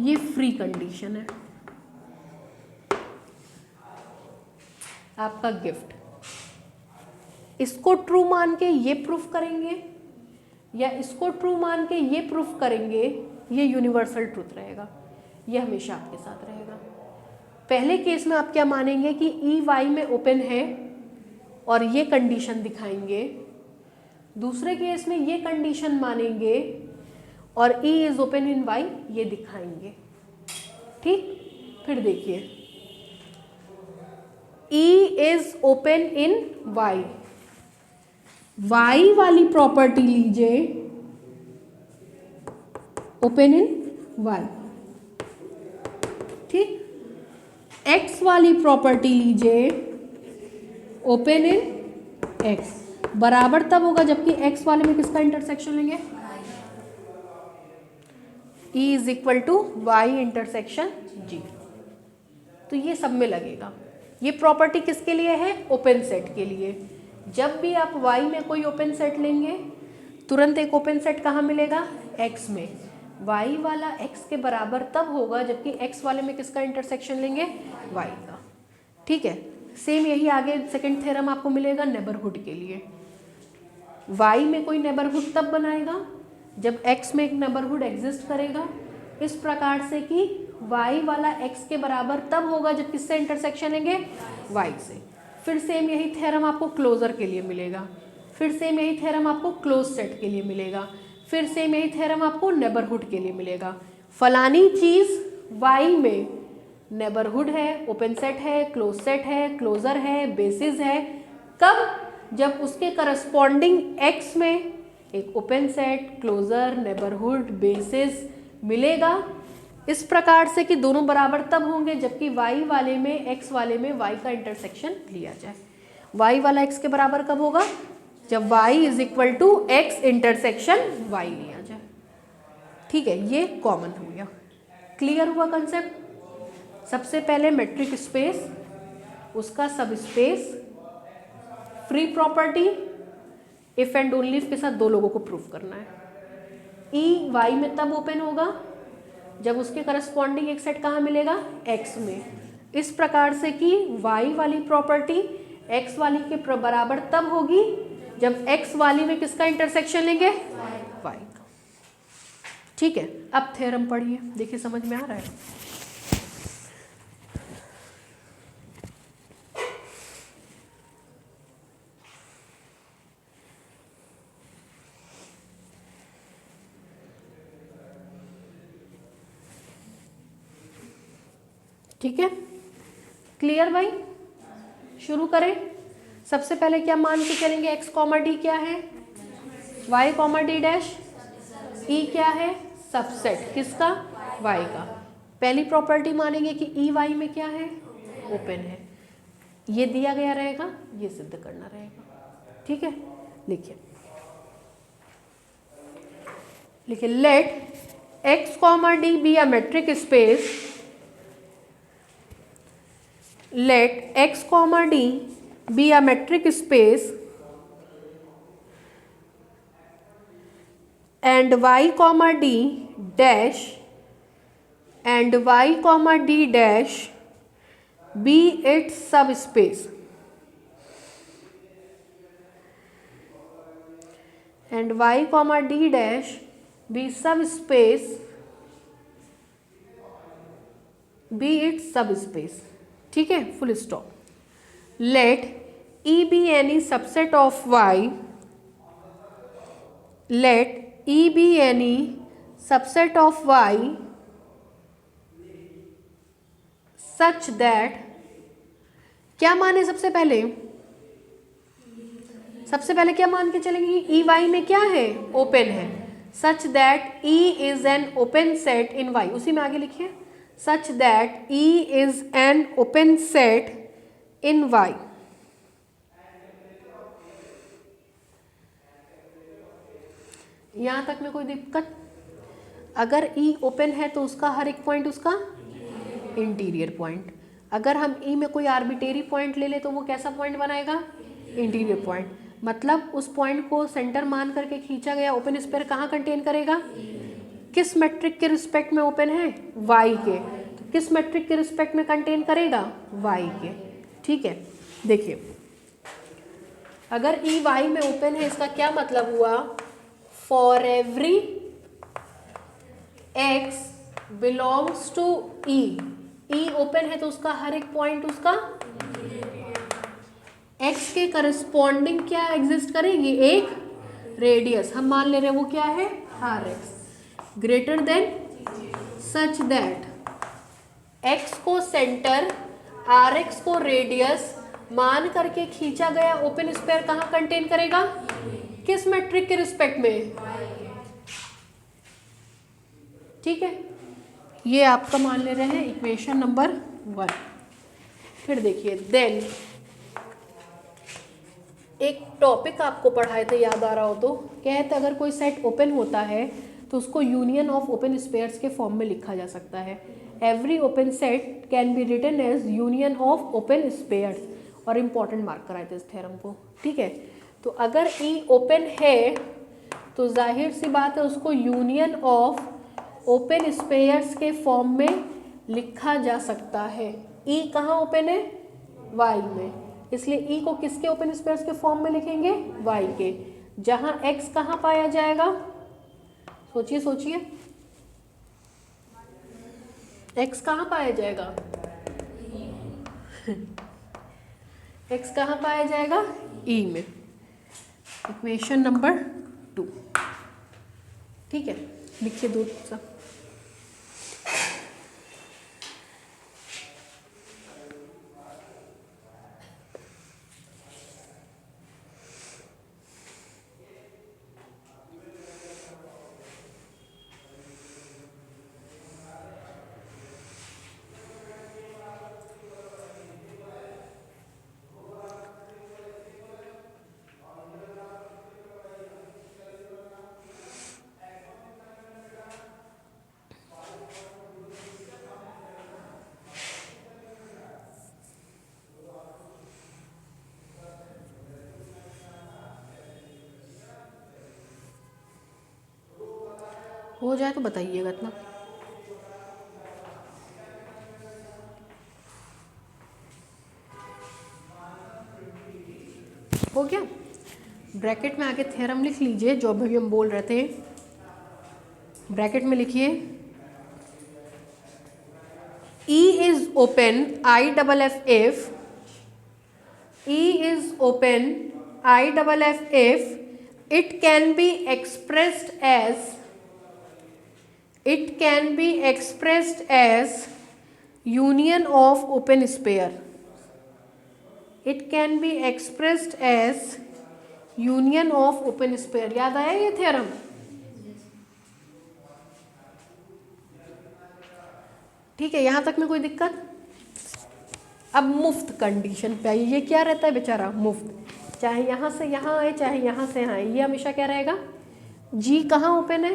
ये फ्री कंडीशन है, आपका गिफ्ट। इसको ट्रू मान के ये प्रूफ करेंगे या इसको ट्रू मान के ये प्रूफ करेंगे, ये यूनिवर्सल ट्रूथ रहेगा, ये हमेशा आपके साथ रहेगा। पहले केस में आप क्या मानेंगे कि E Y में ओपन है और ये कंडीशन दिखाएंगे, दूसरे केस में ये कंडीशन मानेंगे और E is open in Y ये दिखाएंगे, ठीक। फिर देखिए E is open in Y, Y वाली प्रॉपर्टी लीजिए, ओपन इन वाई। ठीक, एक्स वाली प्रॉपर्टी लीजिए ओपन इन एक्स, बराबर तब होगा जबकि एक्स वाले में किसका इंटरसेक्शन लेंगे, E is equal to Y intersection G. तो ये सब में लगेगा। ये प्रॉपर्टी किसके लिए है, ओपन सेट के लिए। जब भी आप y में कोई ओपन सेट लेंगे तुरंत एक ओपन सेट कहाँ मिलेगा, x में। y वाला x के बराबर तब होगा जबकि x वाले में किसका इंटरसेक्शन लेंगे, y का। ठीक है, सेम यही आगे सेकंड थ्योरम आपको मिलेगा नेबरहुड के लिए। y में कोई नेबरहुड तब बनाएगा जब x में एक नेबरहुड एग्जिस्ट करेगा, इस प्रकार से कि y वाला x के बराबर तब होगा जब किससे इंटरसेक्शन लेंगे, y से। फिर सेम यही थ्योरम आपको क्लोजर के लिए मिलेगा, फिर सेम यही थ्योरम आपको क्लोज सेट के लिए मिलेगा, फिर सेम यही थ्योरम आपको नेबरहुड के लिए मिलेगा। फलानी चीज़ y में नेबरहुड है, ओपन सेट है, क्लोज सेट है, क्लोजर है, बेसिस है, कब, जब उसके करस्पॉन्डिंग x में एक open set, closure, neighbourhood, basis मिलेगा। इस प्रकार से कि दोनों बराबर तब होंगे जबकि y वाले में x वाले में y का इंटरसेक्शन लिया जाए। y वाला x के बराबर कब होगा, जब y is equal to x intersection y लिया जाए। ठीक है, ये कॉमन हो गया। क्लियर हुआ कंसेप्ट। सबसे पहले मेट्रिक स्पेस, उसका सब space, free property, if and only if के साथ दो लोगों को प्रूफ करना है। ई y में तब ओपन होगा जब उसके करस्पॉन्डिंग एक सेट कहाँ मिलेगा, x में। इस प्रकार से कि y वाली प्रॉपर्टी x वाली के बराबर तब होगी जब x वाली में किसका इंटरसेक्शन लेंगे, y का। ठीक है, अब थ्योरम पढ़िए, देखिए समझ में आ रहा है। ठीक है, क्लियर भाई। शुरू करें। सबसे पहले क्या मान के चलेंगे, x कॉमा डी क्या है, y comma D dash, e क्या है, सबसेट किसका, y का। पहली प्रॉपर्टी मानेंगे कि ई y में क्या है, ओपन है। ये दिया गया रहेगा, ये सिद्ध करना रहेगा। ठीक है, लिखिए लिखिए let x comma D be a metric space, let x comma d be a metric space and y comma d dash and y comma d dash be its subspace and y comma d dash be subspace be its subspace। ठीक है, full stop. Let E be any subset of y, let E be any subset of y such that, क्या माने सबसे पहले क्या मान के चलेंगे, ई वाई में क्या है, ओपन है। Such that E is an open set in Y, उसी में आगे लिखिए, such that E is an open set in Y। यहाँ तक में कोई दिक्कत? अगर E ओपन है तो उसका हर एक पॉइंट उसका इंटीरियर पॉइंट। अगर हम E में कोई आर्बिटेरी पॉइंट ले ले तो वो कैसा पॉइंट बनाएगा, इंटीरियर पॉइंट। मतलब उस पॉइंट को सेंटर मान करके खींचा गया ओपन स्फीयर कहाँ कंटेन करेगा, किस मैट्रिक के रिस्पेक्ट में ओपन है, y के। तो किस मैट्रिक के रिस्पेक्ट में कंटेन करेगा, y के। ठीक है, देखिए अगर ई y में ओपन है इसका क्या मतलब हुआ, for every x belongs to e, e open है तो उसका हर एक पॉइंट उसका x के करस्पॉन्डिंग क्या एग्जिस्ट करेगी, एक रेडियस। हम मान ले रहे हैं वो क्या है, rx greater than, such that x को सेंटर rx को रेडियस मान करके खींचा गया ओपन स्फीयर कहाँ कंटेन करेगा, किस मैट्रिक के रिस्पेक्ट में, ठीक है, ये आपका मान ले रहे हैं इक्वेशन नंबर 1। फिर देखिए देन एक टॉपिक आपको पढ़ाए थे, याद आ रहा हो तो, कहते अगर कोई सेट ओपन होता है तो उसको यूनियन ऑफ ओपन स्पेयर्स के फॉर्म में लिखा जा सकता है। Every open set can be written as union of open spheres, और इम्पॉर्टेंट मार्क कराए थे इस थ्योरम को। ठीक है, तो अगर ई ओपन है तो जाहिर सी बात है उसको यूनियन ऑफ ओपन स्पेयर्स के फॉर्म में लिखा जा सकता है। ई कहाँ ओपन है? वाई में, इसलिए ई को किसके ओपन स्पेयर्स के फॉर्म में लिखेंगे? वाई के। जहाँ एक्स कहाँ पाया जाएगा? सोचिए सोचिए, एक्स कहाँ पाया जाएगा? एक्स कहाँ पाया जाएगा? ई में। Equation number 2। ठीक है, लिखिए दूसरा। हो जाए तो बताइएगा इतना। हो गया? ब्रैकेट में आके थ्योरम लिख लीजिए जो अभी हम बोल रहे थे। ब्रैकेट में लिखिए E is open IFF E is open IFF it can be expressed as union of open sphere. It can be expressed as union of open sphere. याद आया ये थ्योरम? ठीक है, यहाँ तक में कोई दिक्कत? अब मुफ्त कंडीशन पे आइए। ये क्या रहता है बेचारा? मुफ्त, चाहे यहाँ से यहाँ आए चाहे यहाँ से यहाँ आए, ये हमेशा क्या रहेगा? जी कहाँ ओपन है?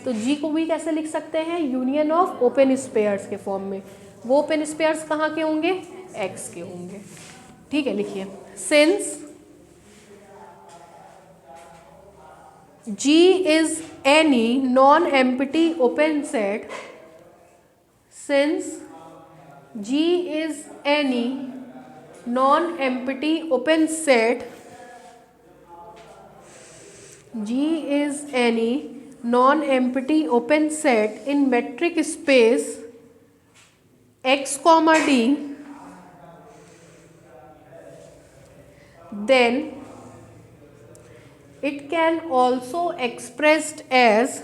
तो जी को भी कैसे लिख सकते हैं? यूनियन ऑफ ओपन स्पेयर्स के फॉर्म में। वो ओपन स्पेयर्स कहाँ के होंगे? एक्स के होंगे। ठीक है, लिखिए since G is any non empty open set, since G is any non-empty open set, G is any non-empty open set in metric space X comma D, then it can also expressed as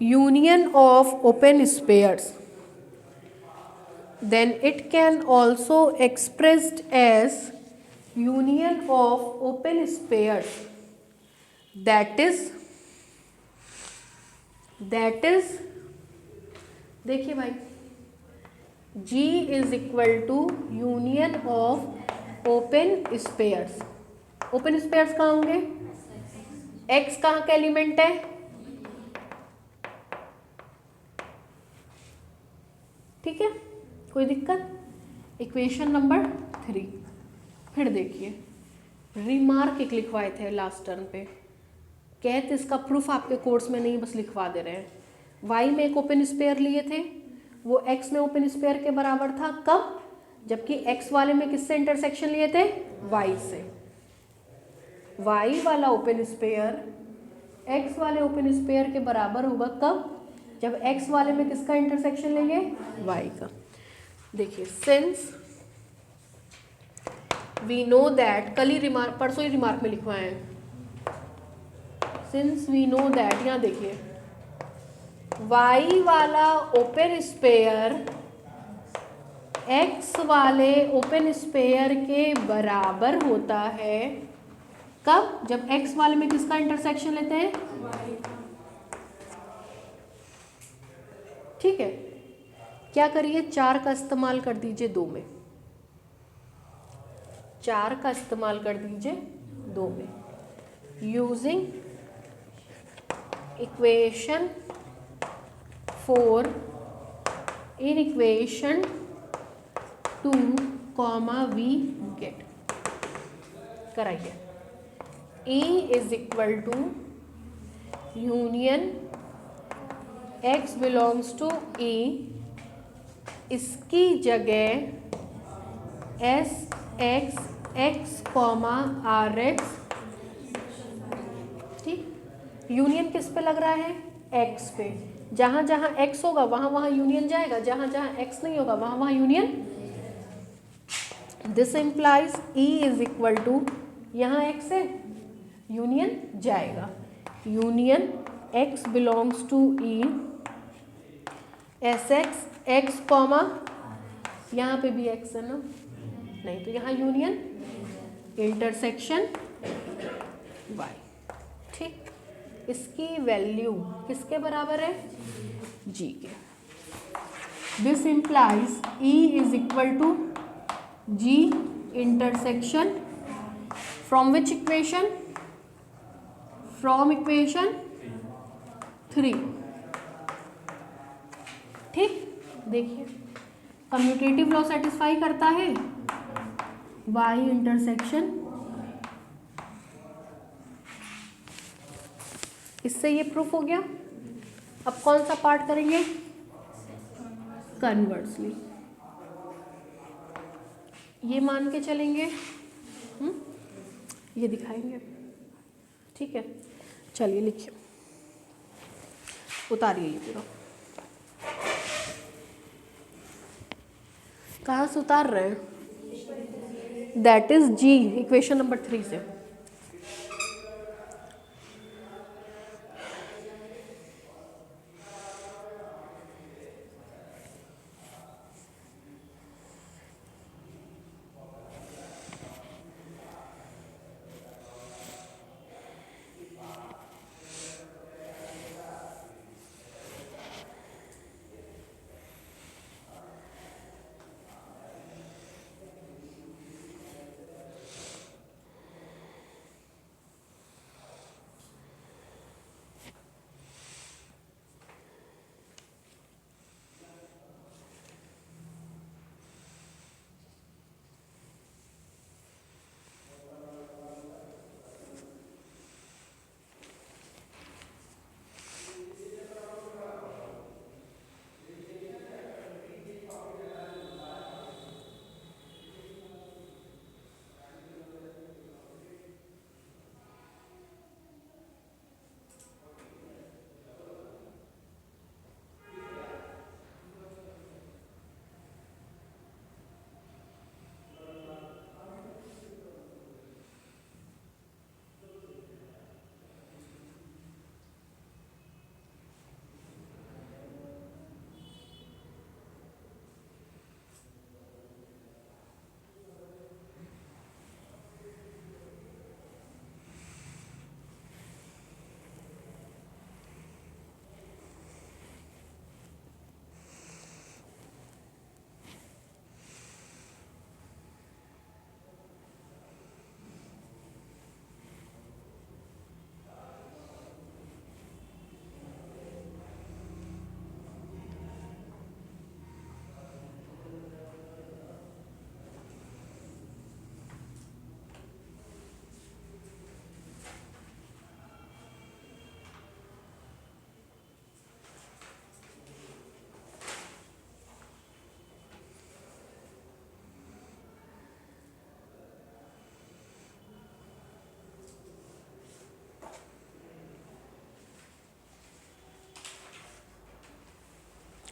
union of open spheres. Then it can also expressed as union of open spheres. That is देखिए भाई, G is equal to union of open spheres. Open spheres कहाँ होंगे? एक्स कहाँ का एलिमेंट है? ठीक है, कोई दिक्कत? Equation number 3। फिर देखिए रिमार्क एक लिखवाए थे लास्ट टर्म पे, कहते इसका प्रूफ आपके कोर्स में नहीं, बस लिखवा दे रहे हैं। वाई में एक ओपन स्पेयर लिए थे, वो एक्स में ओपन स्पेयर के बराबर था। कब? जबकि एक्स वाले में किससे इंटरसेक्शन लिए थे? वाई से। वाई वाला ओपन स्पेयर एक्स वाले ओपन स्पेयर के बराबर होगा कब? जब एक्स वाले में किसका इंटरसेक्शन लेंगे? वाई का। देखिए सिंस वी नो दैट, कल ही रिमार्क, परसों ही रिमार्क में लिखवाए हैं। सिंस वी नो दैट, यहाँ देखिए वाई वाला ओपन स्पेयर एक्स वाले ओपन स्पेयर के बराबर होता है। कब? जब एक्स वाले में किसका इंटरसेक्शन लेते हैं? ठीक है, क्या करिए, 4 का इस्तेमाल कर दीजिए 2 में, 4 का इस्तेमाल कर दीजिए 2 में, using equation 4 in equation 2, we get. कराइए। E is equal to union x belongs to E, इसकी जगह S x x comma are X. ठीक, यूनियन किस पे लग रहा है? x पे। जहाँ जहाँ x होगा वहाँ वहाँ यूनियन जाएगा, जहाँ जहाँ x नहीं होगा वहाँ वहाँ union. This implies E is equal to, यहाँ x है, यूनियन जाएगा, union x belongs to E S x x comma, यहाँ पे भी x है ना, नहीं तो यहाँ यूनियन इंटरसेक्शन y। ठीक, इसकी वैल्यू किसके बराबर है? g के। This implies E is equal to g intersection from which equation? From equation 3। ठीक, देखिए कम्यूटेटिव लॉ सेटिस्फाई करता है, y इंटरसेक्शन, इससे ये प्रूफ हो गया। अब कौन सा पार्ट करेंगे? कन्वर्सली। ये मान के चलेंगे, ये दिखाएंगे। ठीक है, चलिए लिखिए, उतारिए ये पूरा। कहाँ से उतार रहे हैं? That is g, equation number 3 से।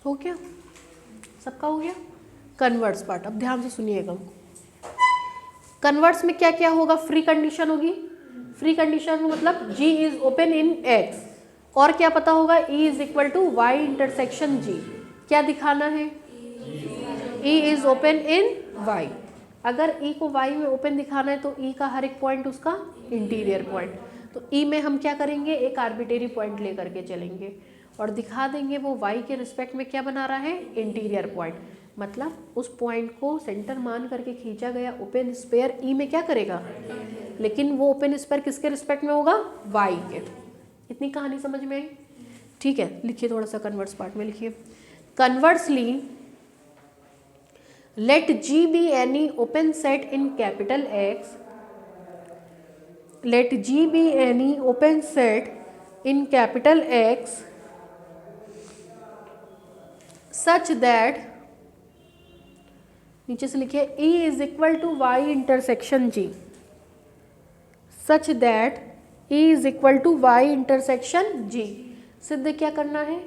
हो गया, सबका हो गया। कन्वर्ट्स पार्ट, अब ध्यान से सुनिएगा। कन्वर्ट्स में क्या क्या होगा? फ्री कंडीशन होगी। फ्री कंडीशन मतलब G is open in X, और क्या पता होगा? E is equal to Y intersection G। क्या दिखाना है? E is open in Y. अगर ई को वाई में ओपन दिखाना है तो ई का हर एक पॉइंट उसका इंटीरियर पॉइंट। तो ई में हम क्या करेंगे, एक आर्बिट्रेरी पॉइंट लेकर के चलेंगे और दिखा देंगे वो वाई के रिस्पेक्ट में क्या बना रहा है, इंटीरियर पॉइंट। मतलब उस पॉइंट को सेंटर मान करके खींचा गया ओपन स्फीयर ई में क्या करेगा, लेकिन वो ओपन स्फीयर किसके रिस्पेक्ट में होगा, वाई के। इतनी कहानी समझ में आई? ठीक है, लिखिए थोड़ा सा कन्वर्स पार्ट में लिखिए। Conversely let G be any open set in capital X. Let G be any open set in capital X such that, नीचे से लिखिए E is equal to Y intersection G, such that E is equal to Y intersection G। सिद्ध क्या करना है,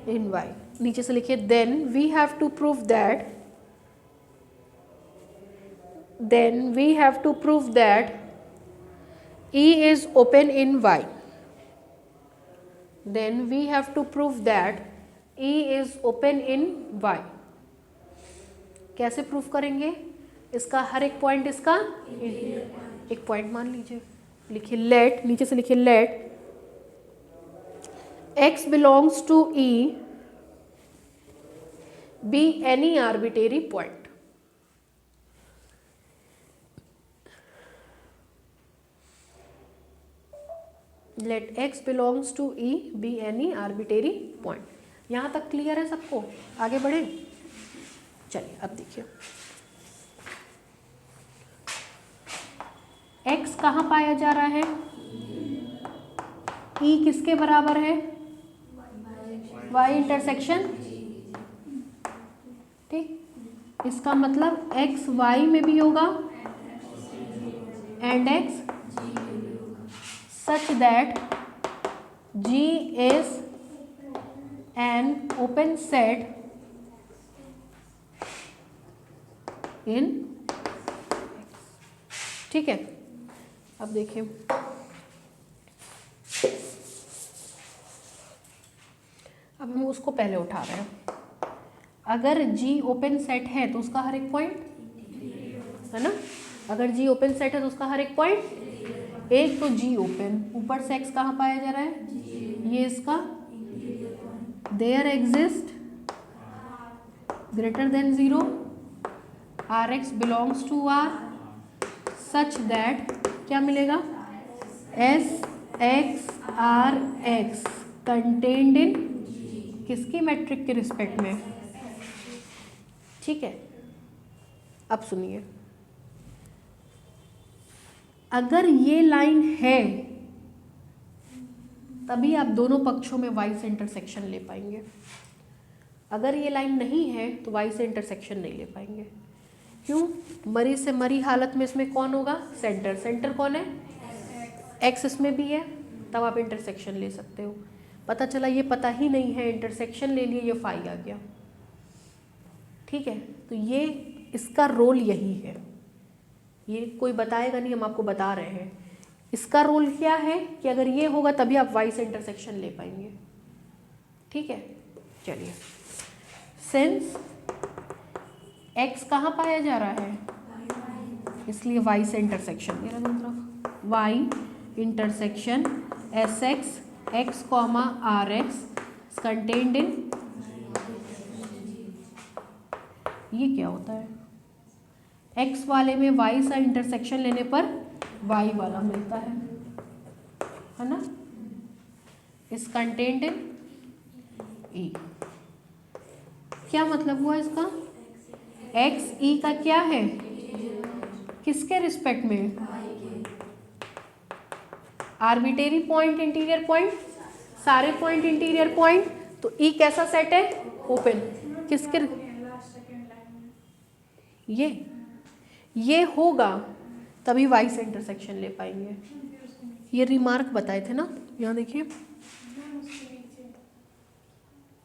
in Y। नीचे से लिखिए then we have to prove that E is open in Y। then we have to prove that E is open in Y। कैसे प्रूफ करेंगे, इसका हर एक पॉइंट इसका एक पॉइंट मान लीजिए, लिखिए लेट, नीचे से लिखिए let X belongs to E be any arbitrary point। let x belongs to E be any arbitrary point। यहाँ तक क्लियर है सबको, आगे बढ़े। चलिए अब देखिए x कहाँ पाया जा रहा है, E किसके बराबर है, y इंटरसेक्शन। ठीक, इसका मतलब x y में भी होगा and x such that G is an open set in X। ठीक है, अब देखिए अब हम उसको पहले उठा रहे हैं। अगर G ओपन सेट है तो उसका हर एक पॉइंट है ना, अगर G ओपन सेट है तो उसका हर एक पॉइंट, एक तो G ओपन, ऊपर से X कहाँ पाया जा रहा है, ये इसका there exist greater than 0 Rx belongs to R such that क्या मिलेगा, S x r x contained in किसकी मैट्रिक के रिस्पेक्ट में। ठीक है, अब सुनिए, अगर ये लाइन है तभी आप दोनों पक्षों में y से इंटरसेक्शन ले पाएंगे, अगर ये लाइन नहीं है तो y से इंटरसेक्शन नहीं ले पाएंगे। क्यों, मरी से मरी हालत में इसमें कौन होगा, सेंटर, सेंटर कौन है, x इसमें भी है, तब आप इंटरसेक्शन ले सकते हो। पता चला ये पता ही नहीं है, इंटरसेक्शन ले लिए, ये फाई आ गया। ठीक है, तो ये इसका रोल यही है, ये कोई बताएगा नहीं, हम आपको बता रहे हैं। इसका रोल क्या है कि अगर ये होगा तभी आप y से इंटरसेक्शन ले पाएंगे। ठीक है, चलिए, सिंस x कहाँ पाया जा रहा है, इसलिए y से इंटरसेक्शन, मेरा मतलब y intersection S x x comma are x contained in, ये क्या होता है, x वाले में y सा इंटरसेक्शन लेने पर y वाला मिलता है ना, इस कंटेन्ड इन e। क्या मतलब हुआ इसका, x e का क्या है, किसके रिस्पेक्ट में, आर्बिट्रेरी पॉइंट, इंटीरियर पॉइंट, सारे पॉइंट इंटीरियर पॉइंट, तो e कैसा सेट है, ओपन, किसके, ये होगा तभी y से इंटरसेक्शन ले पाएंगे। ये रिमार्क बताए थे ना, यहाँ देखिए,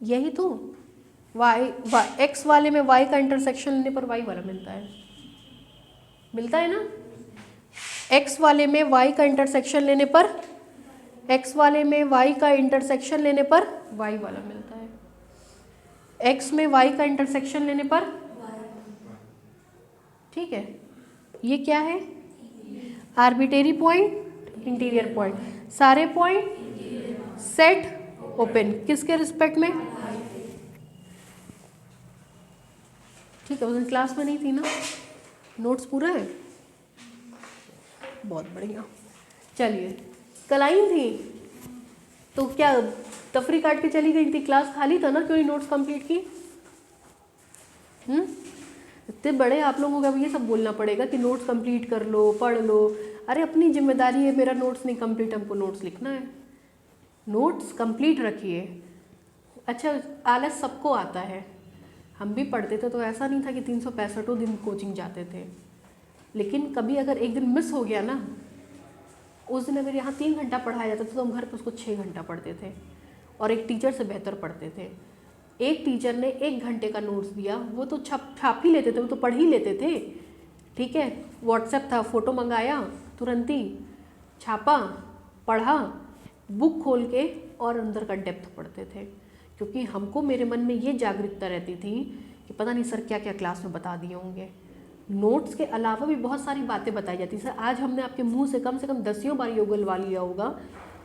यही तो x वाले में y का इंटरसेक्शन लेने पर y वाला मिलता है ना, x वाले में y का इंटरसेक्शन लेने पर, x वाले में y का इंटरसेक्शन लेने पर y वाला मिलता है। x में y का इंटरसेक्शन लेने पर, ठीक है। ये क्या है? आर्बिट्रेरी पॉइंट, इंटीरियर पॉइंट, सारे पॉइंट सेट ओपन, किसके रिस्पेक्ट में? ठीक है, उस दिन क्लास में नहीं थी ना, नोट्स पूरा है, बहुत बढ़िया। चलिए, कल आई थी तो क्या तफरी काट के चली गई थी? क्लास खाली था ना, क्यों नहीं नोट्स कंप्लीट की? इतने बड़े आप लोगों का भी ये सब बोलना पड़ेगा कि नोट्स कंप्लीट कर लो, पढ़ लो। अरे अपनी जिम्मेदारी है, मेरा नोट्स नहीं कंप्लीट, हमको नोट्स लिखना है, नोट्स कंप्लीट रखिए। अच्छा, आलस सबको आता है, हम भी पढ़ते थे तो ऐसा नहीं था कि 365 दिन कोचिंग जाते थे, लेकिन कभी अगर एक दिन मिस हो गया ना, उस दिन अगर यहाँ 3 घंटा पढ़ाया जाता था तो हम घर पर उसको 6 घंटा पढ़ते थे और एक टीचर से बेहतर पढ़ते थे। एक टीचर ने 1 घंटे का नोट्स दिया, वो तो छाप ही लेते थे, वो तो पढ़ ही लेते थे, ठीक है। व्हाट्सएप था, फ़ोटो मंगाया, तुरंत ही छापा, पढ़ा, बुक खोल के और अंदर का डेप्थ पढ़ते थे, क्योंकि हमको, मेरे मन में ये जागरूकता रहती थी कि पता नहीं सर क्या क्या क्लास में बता दिए होंगे। नोट्स के अलावा भी बहुत सारी बातें बताई जाती हैं। सर आज हमने आपके मुंह से कम 10 बार ये उगलवा लिया होगा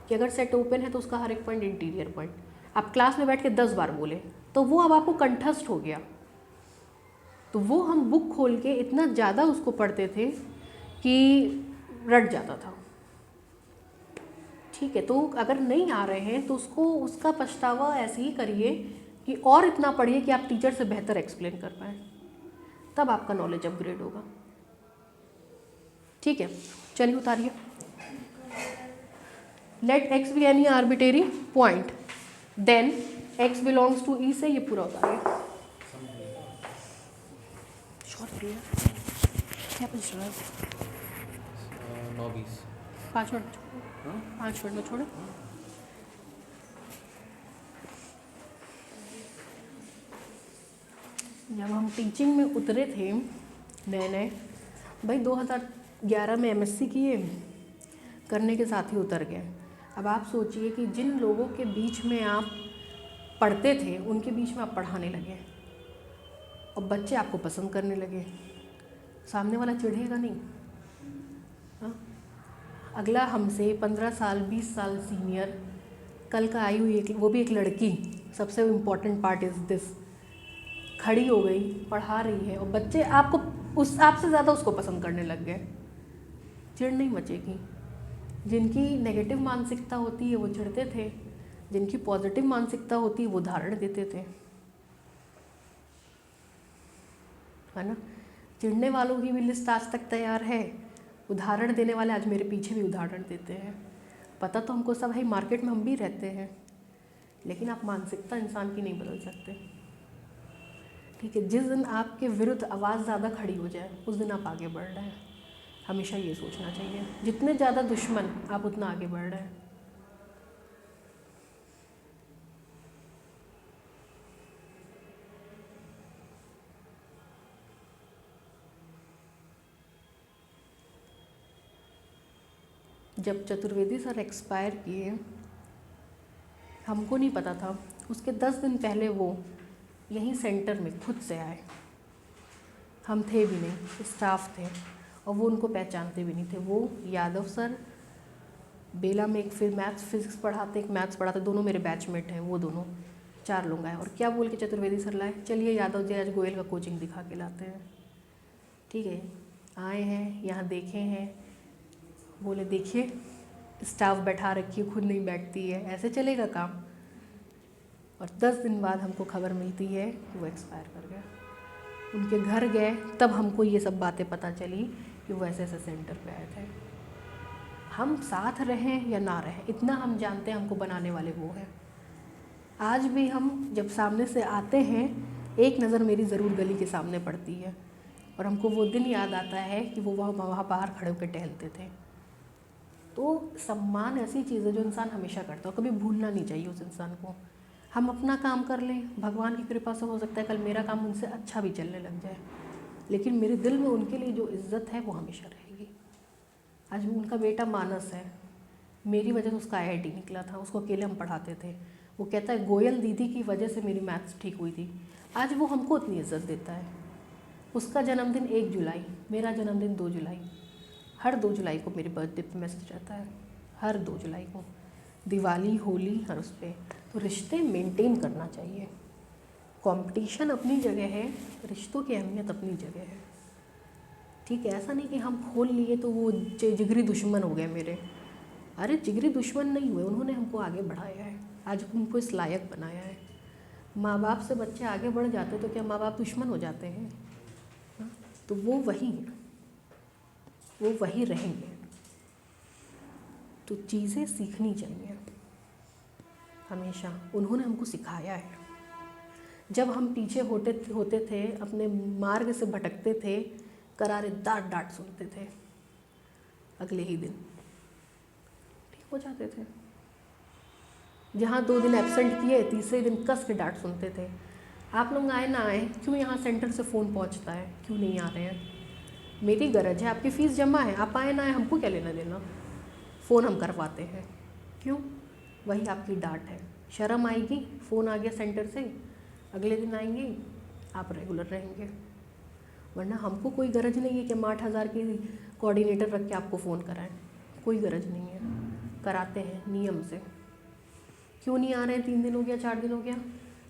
कि अगर सेट ओपन है तो उसका हर एक पॉइंट इंटीरियर पॉइंट, आप क्लास में बैठ के 10 बार बोले तो वो अब आपको कंठस्थ हो गया। तो वो हम बुक खोल के इतना ज़्यादा उसको पढ़ते थे कि रट जाता था, ठीक है। तो अगर नहीं आ रहे हैं तो उसका पछतावा ऐसे ही करिए कि और इतना पढ़िए कि आप टीचर से बेहतर एक्सप्लेन कर पाएँ, तब आपका नॉलेज अपग्रेड होगा, ठीक है। चलिए उतारिए। Let x be any arbitrary point, then x belongs to E से ये पूरा उतारिए। क्या पूछ रहा है? 9-20 5 मिनट, 5 मिनट में छोड़े। जब हम टीचिंग में उतरे थे नए नए, भाई 2011 में एमएससी किए, करने के साथ ही उतर गए। अब आप सोचिए कि जिन लोगों के बीच में आप पढ़ते थे उनके बीच में आप पढ़ाने लगे और बच्चे आपको पसंद करने लगे, सामने वाला चिढ़ेगा नहीं? हाँ? अगला हमसे 15 साल 20 साल सीनियर, कल का आई हुई वो भी एक लड़की, सबसे इम्पोर्टेंट पार्ट इज़ दिस, खड़ी हो गई, पढ़ा रही है और बच्चे आपसे ज़्यादा उसको पसंद करने लग गए, चिढ़ नहीं मचेगी? जिनकी नेगेटिव मानसिकता होती है वो चिढ़ते थे, जिनकी पॉजिटिव मानसिकता होती है वो उदाहरण देते थे, है ना। चिढ़ने वालों की भी लिस्ट आज तक तैयार है, उदाहरण देने वाले आज मेरे पीछे भी उदाहरण देते हैं। पता तो हमको सब है, मार्केट में हम भी रहते हैं, लेकिन आप मानसिकता इंसान की नहीं बदल सकते, ठीक है। जिस दिन आपके विरुद्ध आवाज़ ज़्यादा खड़ी हो जाए उस दिन आप आगे बढ़ रहे हैं, हमेशा ये सोचना चाहिए। जितने ज़्यादा दुश्मन आप उतना आगे बढ़ रहे हैं। जब चतुर्वेदी सर एक्सपायर किए, हमको नहीं पता था, उसके 10 दिन पहले वो यहीं सेंटर में खुद से आए, हम थे भी नहीं, स्टाफ थे, और वो उनको पहचानते भी नहीं थे। वो यादव सर, बेला में एक फिर मैथ्स फिजिक्स पढ़ाते, एक मैथ्स पढ़ाते, दोनों मेरे बैचमेट हैं, वो दोनों 4 लोग आए और क्या बोल के चतुर्वेदी सर लाए, चलिए यादव जी आज गोयल का कोचिंग दिखा के लाते हैं, ठीक है। आए हैं, यहाँ देखे हैं, बोले देखिए स्टाफ बैठा रखी है, खुद नहीं बैठती है, ऐसे चलेगा काम? और 10 दिन बाद हमको खबर मिलती है कि वो एक्सपायर कर गया। उनके घर गए तब हमको ये सब बातें पता चली कि वो ऐसे ऐसे सेंटर पे आए थे। हम साथ रहें या ना रहें, इतना हम जानते हैं, हमको बनाने वाले वो हैं। आज भी हम जब सामने से आते हैं, एक नज़र मेरी ज़रूर गली के सामने पड़ती है और हमको वो दिन याद आता है कि वो वहाँ बाहर खड़े होकर टहलते थे। तो सम्मान ऐसी चीज़ है जो इंसान हमेशा करता है, कभी भूलना नहीं चाहिए उस इंसान को। हम अपना काम कर लें, भगवान की कृपा से हो सकता है कल मेरा काम उनसे अच्छा भी चलने लग जाए, लेकिन मेरे दिल में उनके लिए जो इज़्ज़त है वो हमेशा रहेगी। आज उनका बेटा मानस है, मेरी वजह से उसका IIT निकला था, उसको अकेले हम पढ़ाते थे, वो कहता है गोयल दीदी की वजह से मेरी मैथ्स ठीक हुई थी। आज वो हमको उतनी इज्जत देता है। उसका जन्मदिन 1 जुलाई, मेरा जन्मदिन 2 जुलाई। हर 2 जुलाई को मेरे बर्थडे पे मैसेज रहता है, हर 2 जुलाई को, दिवाली, होली, हर उस पर। तो रिश्ते मेंटेन करना चाहिए। कंपटीशन अपनी जगह है, रिश्तों की अहमियत अपनी जगह है। ठीक है, ऐसा नहीं कि हम खोल लिए तो वो जिगरी दुश्मन हो गए मेरे। अरे जिगरी दुश्मन नहीं हुए, उन्होंने हमको आगे बढ़ाया है, आज उनको इस लायक बनाया है। माँ बाप से बच्चे आगे बढ़ जाते तो क्या माँ बाप दुश्मन हो जाते हैं? तो वो वही है, वो वही रहेंगे। तो चीज़ें सीखनी चाहिए हमेशा, उन्होंने हमको सिखाया है। जब हम पीछे होते थे, अपने मार्ग से भटकते थे, करारे डांट सुनते थे, अगले ही दिन ठीक हो जाते थे। जहाँ 2 दिन एब्सेंट किए, तीसरे दिन कस के डांट सुनते थे। आप लोग आए ना आए, क्यों यहाँ सेंटर से फ़ोन पहुँचता है, क्यों नहीं आ रहे हैं? मेरी गरज है, आपकी फ़ीस जमा है, आप आए ना आए हमको क्या लेना देना? फ़ोन हम करवाते हैं, क्यों? वही आपकी डांट है। शर्म आएगी, फ़ोन आ गया सेंटर से, अगले दिन आएंगे, आप रेगुलर रहेंगे। वरना हमको कोई गरज नहीं है कि हम 8,000 की कोऑर्डिनेटर रख के आपको फ़ोन कराएं, कोई गरज नहीं है। कराते हैं नियम से। क्यों नहीं आ रहे हैं? 3 दिन हो गया, 4 दिन हो गया,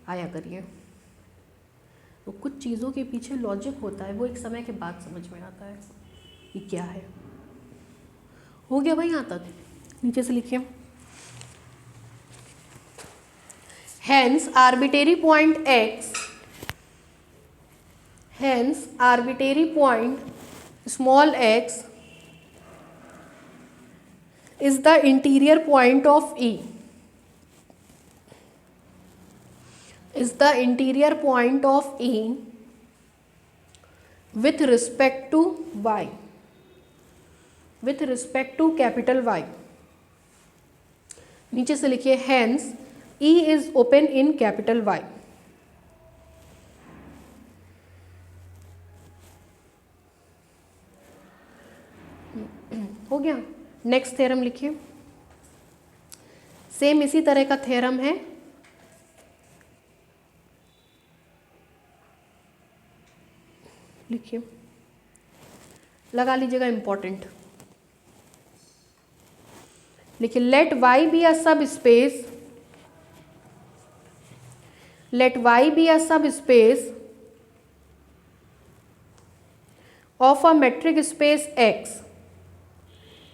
आया करिए। तो कुछ चीज़ों के पीछे लॉजिक होता है, वो एक समय के बाद समझ में आता है कि क्या है। हो गया भाई यहाँ तक? नीचे से लिखिए, hence arbitrary point x, hence arbitrary point small x is the interior point of E, is the interior point of E with respect to y, with respect to capital Y। नीचे से लिखिए hence E is open in capital Y। हो गया। नेक्स्ट थ्योरम लिखिए, सेम इसी तरह का थ्योरम है। लिखिए, लगा लीजिएगा, इंपॉर्टेंट। लिखिए, लेट y बी अ सब space, let y be a subspace of a metric space X,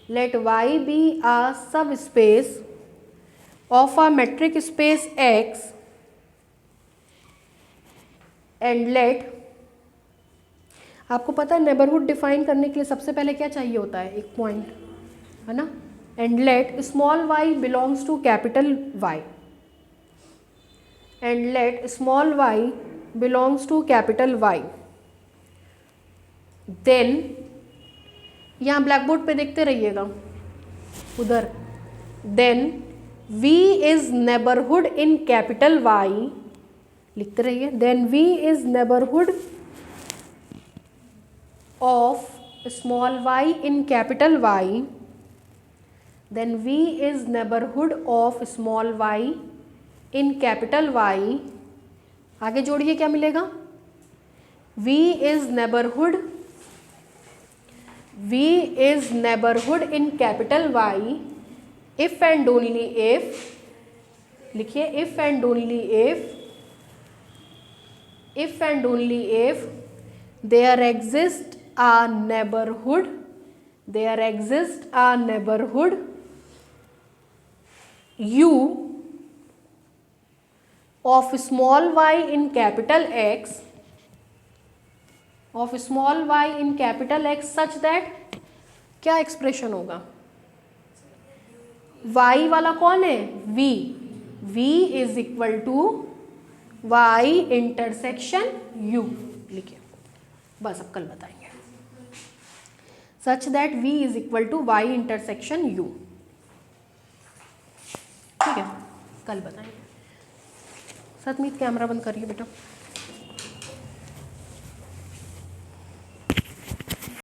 let y be a subspace of a metric space X and let, आपको पता है नेबरहुड डिफाइन करने के लिए सबसे पहले क्या चाहिए होता है? एक पॉइंट, है ना? And let small y belongs to capital Y, and let small y belongs to capital Y, then यहाँ ब्लैक बोर्ड पे देखते रहिएगा उधर, then V is neighborhood in capital Y, लिखते रहिए, then V is neighborhood of small y in capital Y, then V is neighborhood of small y in capital Y। आगे जोड़िए, क्या मिलेगा? V is neighborhood, V is neighborhood in capital Y if and only if, लिखिए, if and only if, if and only if there exists a neighborhood, there exists a neighborhood U of small y in capital X, of small y in capital X such that, क्या एक्सप्रेशन होगा? y वाला कौन है? v, v is equal to y intersection u। लिखिए, बस अब कल बताएंगे। Such that v is equal to y intersection u, ठीक है, कल बताएंगे। सतमीत कैमरा बंद करिए बेटा।